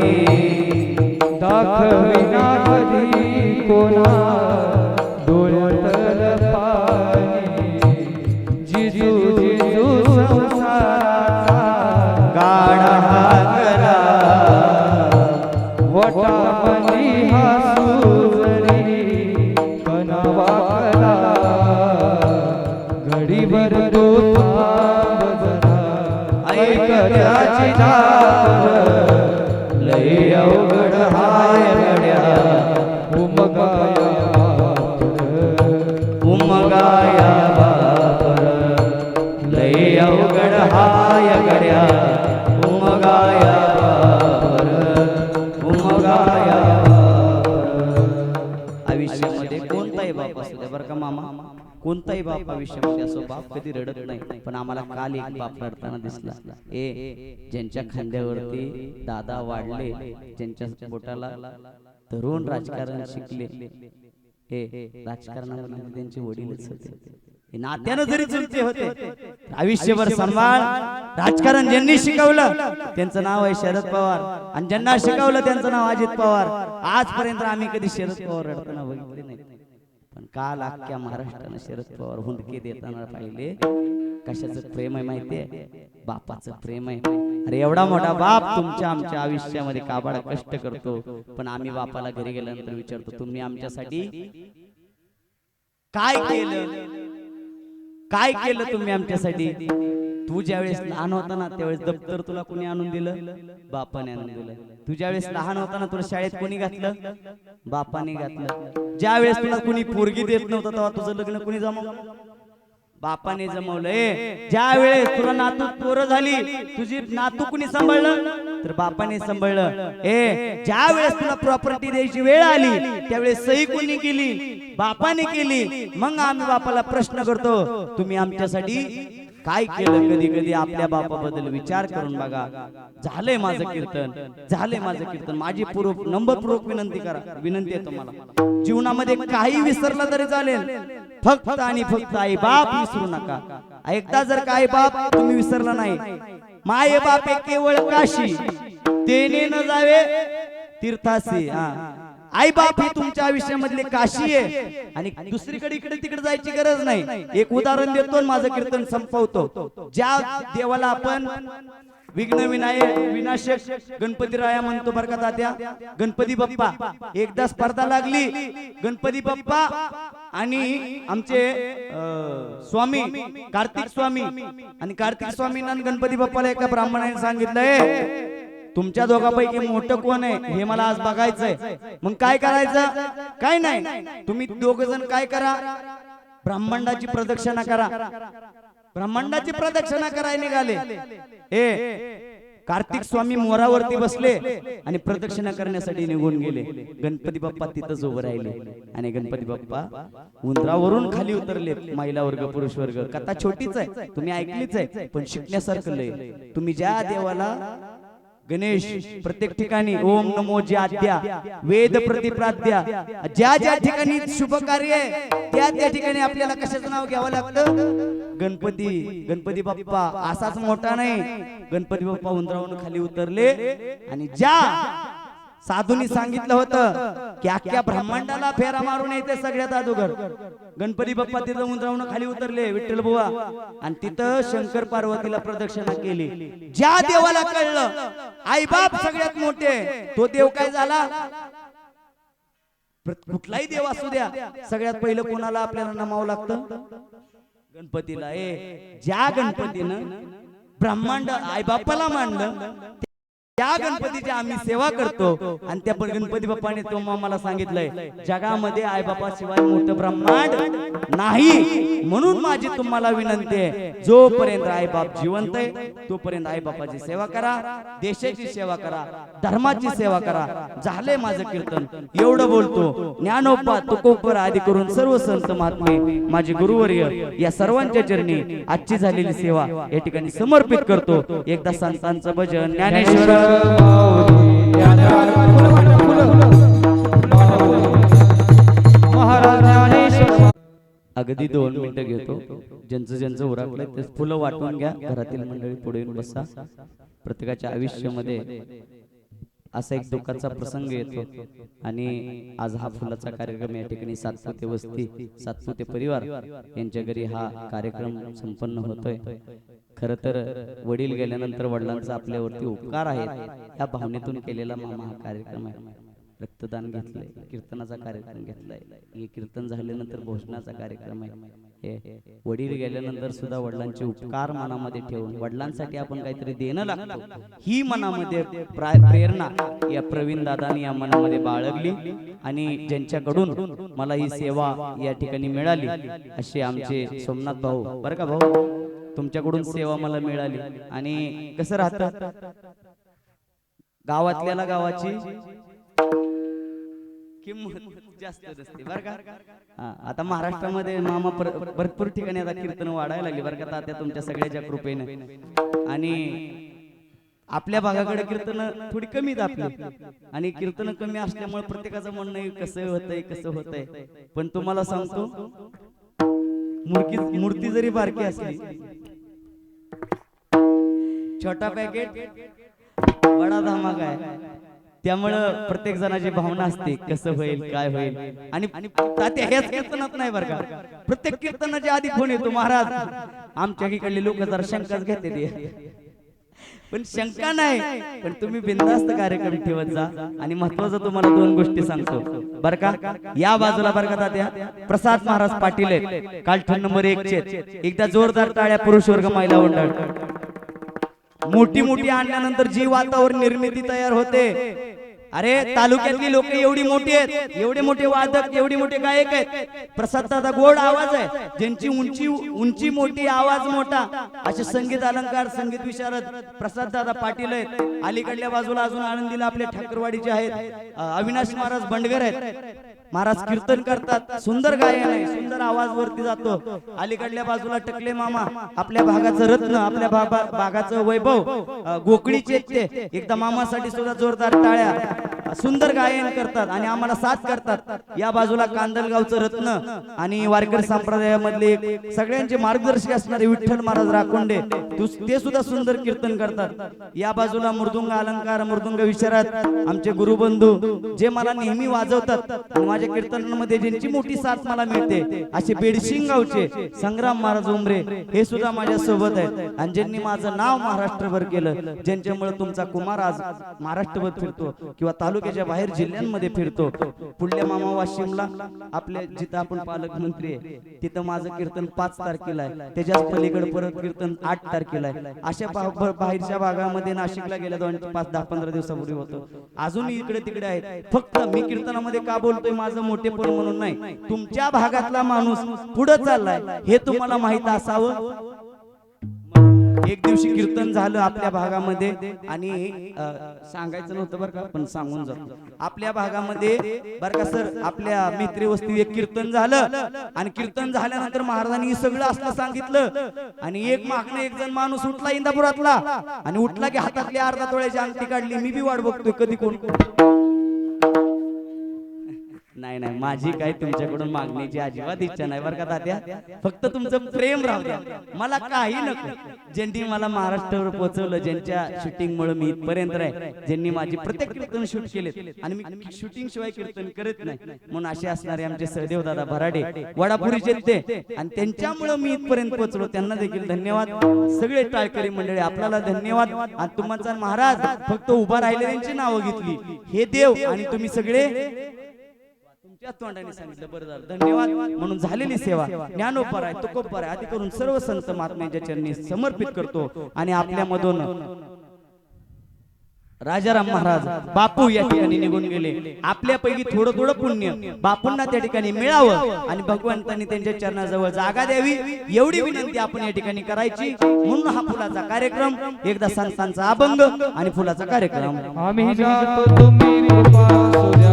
दाखविना कधी कोणा डोळ्यातल पाणी. जिजू जिजू संसाराचा गाडा करा, वटामधी हसू जरी कणावा कला. घडीभर तो थांब जरा, ऐक त्याची धार. लय अवघड हाय गड्या, उमगाया उमगाया बापर. लय अवघड हाय गड्या, उमगाया बापर, उमगाया बापर. आयुष्यामध्ये कोणताही बाप असू द्या बरं का मामा, कोणताही बाप आयुष्यामध्ये असो, बाप कधी रडत नाही. पण आम्हाला काल एक बाप रडताना दिसला. ज्यांच्या खांद्यावरती दादा वाढले, ज्यांच्या पोटाला तरुण राजकारण शिकले, राजकारणामध्ये त्यांचे वडीलच होते. नात्यानं जरी चुलते होते, आयुष्यभर सांभाळ. राजकारण ज्यांनी शिकवलं त्यांचं नाव आहे शरद पवार, आणि ज्यांना शिकवलं त्यांचं नाव अजित पवार. आजपर्यंत आम्ही कधी शरद पवार रडताना बघितले नाही. पण काल अख्ख्या महाराष्ट्रानं शरद पवार हुंडके देताना पाहिले. कशाचं प्रेम आहे माहितीये? बापाचं प्रेम आहे. अरे एवढा मोठा बाप तुमच्या आमच्या आयुष्यामध्ये काबाड कष्ट करतो, पण आम्ही बापाला घरी गेल्यानंतर विचारतो तुम्ही आमच्यासाठी काय केलं, काय केलं तुम्ही आमच्यासाठी. तू ज्यावेळेस लहान होता ना त्यावेळेस दप्तर तुला कोणी आणून दिलं, बापाने आणून दिलं. तू ज्यावेळेस लहान होता ना तुला शाळेत कोणी घातलं, बापाने घातलं. ज्यावेळेस तुला कोणी पोरगी देत नव्हतं तेव्हा तुझं लग्न कोणी जमवलं, बापाने जमवलंय. ज्या वेळेस तुला नातू पोरं झाली तुझी नातू कुणी सांभाळलं, तर बापाने सांभाळलं. ज्या वेळेस तुला प्रॉपर्टी द्यायची वेळ आली त्यावेळेस सही कोणी केली, बापाने केली. मग आम्ही बापाला प्रश्न करतो तुम्ही आमच्यासाठी काय केलं. कधी कधी आपल्या बापाबद्दल विचार करून बघा. झालंय माझं कीर्तन, झालंय माझं कीर्तन. माझी नंबरपूर्वक विनंती आहे तुम्हाला, जीवनामध्ये काही विसरलं तरी चालेल, फक्त आणि फक्त आई बाप विसरू नका. एकदा जर का आई बाप तुम्ही विसरला नाही, माय बापे केवळ काशी तेने न जावे तीर्थासी. आई बाप ही तुमच्या आयुष्यामधली काशी आहे आणि दुसरीकडे इकडे तिकडे जायची गरज नाही. एक उदाहरण देतो आणि माझं कीर्तन संपवतो. ज्या देवाला आपण विघ्न विनाशक गणपती राया म्हणतो बरं का तात्या, गणपती बाप्पा. एकदा स्पर्धा लागली, गणपती बाप्पा आणि आमचे स्वामी कार्तिक स्वामी, आणि कार्तिक स्वामींना गणपती बाप्पाला एका ब्राह्मणाने सांगितलंय तुमच्या दोघांपैकी मोठं कोण आहे हे मला आज बघायचंय. मग काय करायचं, काय नाही, तुम्ही दोघ जण काय करा, ब्रह्मांडाची प्रदक्षिणा करा. ब्रह्मांडाची प्रदक्षिणा करायला निघाले. कार्तिक स्वामी मोरावरती बसले आणि प्रदक्षिणा करण्यासाठी निघून गेले. गणपती बाप्पा तिथंच उभे राहिले आणि गणपती बाप्पा उंदरावरून खाली उतरले. महिला वर्ग पुरुष वर्ग. कथा छोटीच आहे, तुम्ही ऐकलीच आहे, पण शिकण्यासारखं लय. तुम्ही ज्या देवाला गणेश प्रत्येक ठिकाणी ओम नमो ज्याद्या वेद प्रतिप्राद्या, ज्या ज्या ठिकाणी शुभ कार्य आहे त्या त्या ठिकाणी आपल्याला कशाचं नाव घ्यावं लागतं, गणपती. गणपती बाप्पा असाच मोठा नाही, गणपती बाप्पा उंदरावरून खाली उतरले आणि ज्या साधूंनी सांगितलं होतं की अख्ख्या ब्रह्मांडाला फेरा मारून येते सगळ्यात अगोदर, गणपती बाप्पा तिथं उंदरावरून खाली उतरले विठ्ठल बुवा, आणि तिथं शंकर पार्वतीला प्रदक्षिणा केली. ज्या देवाला कळलं आई बाप सगळ्यात मोठे, तो देव काय झाला, कुठलाही देव असू द्या सगळ्यात पहिलं कोणाला आपल्याला नमावं लागतं, गणपतीला. ज्या गणपतीनं ब्रह्मांड आई बाप्पाला मानलं त्या गणपतीची आम्ही सेवा करतो. आणि त्या गणपती बाप्पाने तो मला सांगितलंय जगामध्ये आई बापा शिवाय मोठं ब्रह्मांड नाही. म्हणून माझी तुम्हाला विनंती आहे, जोपर्यंत आई बाप जिवंत आहे तोपर्यंत आई बापाची सेवा करा, देशाची सेवा करा, धर्माची सेवा करा. झाले माझं कीर्तन, एवढं बोलतो. ज्ञानोपा तुकोपर आदी करून सर्व संत महात्मे माझे गुरुवर्य या सर्वांच्या चरणी आजची झालेली सेवा या ठिकाणी समर्पित करतो. एकदा संतांचं भजन ज्ञानेश्वर अगदी 2 मिनिटं घेतो. ज्यांचं ज्यांचं उरकलंय ते फुलं वाटून घ्या. घरातील मंडळी पुढे येऊन बसा. प्रत्येकाच्या आयुष्यामध्ये असा एक दुःखाचा प्रसंग येतो आणि आज हा फुलाचा कार्यक्रम या ठिकाणी सातपुते वस्ती सातपुते परिवार यांच्या घरी हा कार्यक्रम संपन्न होतोय. खर तर वडील गेल्यानंतर वडिलांचा आपल्यावरती उपकार आहे या भावनेतून केलेला मामा हा कार्यक्रम आहे. रक्तदान घेतलंय, कीर्तनाचा कार्यक्रम घेतलाय, हे कीर्तन झाल्यानंतर भोजनाचा कार्यक्रम आहे. वडील गेल्यानंतर सुद्धा वडिलांचे उपकार मनामध्ये ठेवून वडिलांसाठी आपण काहीतरी देणं लागतो ही मनामध्ये प्रेरणा या प्रवीण दादांनी या मनामध्ये बाळगली आणि ज्यांच्याकडून मला ही सेवा या ठिकाणी मिळाली असे आमचे सोमनाथ भाऊ, बरं का भाऊ, तुमच्याकडून सेवा मला मिळाली. आणि कसं राहतं गावातल्याला गावाची किंमत जास्त असते बरं का. आता महाराष्ट्रामध्ये मामा भरपूर ठिकाणी आता कीर्तन वाढायला लागली बरं का तात्या तुमच्या सगळ्याच्या कृपेने. आणि आपल्या भागाकडे कीर्तन थोडी कमी आपली आणि कीर्तन कमी असल्यामुळे प्रत्येकाचं म्हणणं कसं होतंय. पण तुम्हाला सांगतो मूर्ती जरी बारकी असली, छोटा पॅकेट बडा धमाका आहे. त्यामुळं प्रत्येक जणाची भावना असते कसं होईल काय होईल. आणि तात्या हेच कीर्तनात नाही बरं का, प्रत्येक कीर्तनाच्या आधी फोन येतो, महाराज आमच्या इकडले लोक जरा शंकाच घेते पण शंका नाही, पण तुम्ही बिनधास्त कार्यक्रम ठेवत जा. आणि महत्वाचं तुम्हाला दोन गोष्टी सांगतो बर का. या बाजूला बर का तात्या प्रसाद महाराज पाटील आहेत, कालठण नंबर 1 चे. एकदा जोरदार टाळ्या पुरुष वर्ग महिला मंडळ. मोठी मोठी आणल्यानंतर जी वातावरण निर्मिती तयार होते. अरे तालुक्यातली लोक एवढी मोठी आहेत, एवढे मोठे वादक, एवढे मोठे गायक आहेत. प्रसाद दादा गोड आवाज आहे, ज्यांची उंची मोठी, आवाज मोठा, असे संगीत अलंकार, संगीत विशारद प्रसाद दादा पाटील आहेत. अलीकडल्या बाजूला अजून आनंदीला आपले ठाकरवाडीचे आहेत अविनाश महाराज बंडगर आहेत. महाराज कीर्तन करतात, सुंदर गायन आहे, सुंदर आवाज वरती जातो. अलीकडल्या बाजूला टकले मामा आपल्या भागाचं रत्न, आपल्या भागाचं वैभव, गोकळीचे ते. एकदा मामासाठी सुद्धा जोरदार टाळ्या. सुंदर गायन करतात आणि आम्हाला साथ करतात. या बाजूला कांदलगावचं रत्न आणि वारकरी संप्रदायामधले सगळ्यांचे मार्गदर्शक असणारे विठ्ठल महाराज राकोंडे, ते सुद्धा सुंदर कीर्तन करतात. या बाजूला मृदुंग अलंकार, मृदुंग विशारद आमचे गुरुबंधू, जे मला नेहमी वाजवतात. माझ्या कीर्तनांमध्ये ज्यांची मोठी साथ मला मिळते असे बेडशिंग गावचे संग्राम महाराज उमरे, हे सुद्धा माझ्या सोबत आहेत. आणि ज्यांनी माझं नाव महाराष्ट्रभर केलं, ज्यांच्यामुळे तुमचा कुमार आज महाराष्ट्रभर फिरतो किंवा तालुक्याच्या बाहेर जिल्ह्यांमध्ये फिरतो. पुढल्या मामा वाशिमला आपल्या जिथं आपण पालकमंत्री आहे तिथं माझं कीर्तन 5 तारखेला आहे. त्याच्याच पलीकडे परत कीर्तन 8 तारखेला आहे. अशा बाहेरच्या भागामध्ये नाशिकला गेल्या 5-10-15 दिवसापूर्वी होतो. अजून इकडे तिकडे आहेत. फक्त मी कीर्तनामध्ये का बोलतोय, माझं मोठेपण म्हणून नाही, तुमच्या भागातला माणूस पुढे चाललाय हे तुम्हाला माहित असावं. एक दिवशी कीर्तन झालं आपल्या भागामध्ये आणि सांगायचं नव्हतं बरं का, पण सांगून जातो. आपल्या भागामध्ये बरं का सर, आपल्या मित्री वस्ती एक कीर्तन झालं आणि कीर्तन झाल्यानंतर महाराजांनी सगळं असलं सांगितलं. आणि एक मागणं एक जण माणूस उठला इंदापुरातला आणि उठला की हातातली अर्धा तोळ्याची अंगठी काढली. मी बी वाट बघतोय कधी कोण. नाही नाही, माझी काही तुमच्याकडून मागण्याची अजिबात इच्छा नाही बरं का तात्या. फक्त तुमचं प्रेम राहू द्या, मला काही नको. ज्यांनी मला महाराष्ट्रावर पोहोचवलं, ज्यांच्या शूटिंग मुळे मी इथपर्यंत आहे, ज्यांनी माझी प्रत्येक कीर्तन शूट केले आणि मी शूटिंग शिवाय कीर्तन करत नाही, म्हणून असे असणारे आमचे सहदेव दादा भराडे वडापुरीचे ते, आणि त्यांच्यामुळे मी इथपर्यंत पोहोचलो. त्यांना देखील धन्यवाद. सगळे टाळकरी मंडळी आपल्याला धन्यवाद. आणि तुमचा महाराज फक्त उभा राहिलेल्यांची नावं घेतली, हे देव आणि तुम्ही सगळे तुमच्या तोंडाने सांगितलं. बरं झालं, धन्यवाद. म्हणून झालेली सेवा ज्ञानोपर आहे, तुकोपर आहे, आदी करून सर्व संत महात्म्यांच्या चरणी समर्पित करतो. आणि आपल्या मधून राजाराम महाराज बापू या ठिकाणी निघून गेले. आपल्यापैकी थोडं थोडं पुण्य बापूंना त्या ठिकाणी मिळावं आणि भगवंतांनी त्यांच्या चरणाजवळ जागा द्यावी, एवढी विनंती आपण या ठिकाणी करायची. म्हणून हा फुलाचा कार्यक्रम, एकदा संतांचा अभंग आणि फुलाचा कार्यक्रम. आम्ही जातो तुम्ही कृपा सूर्या.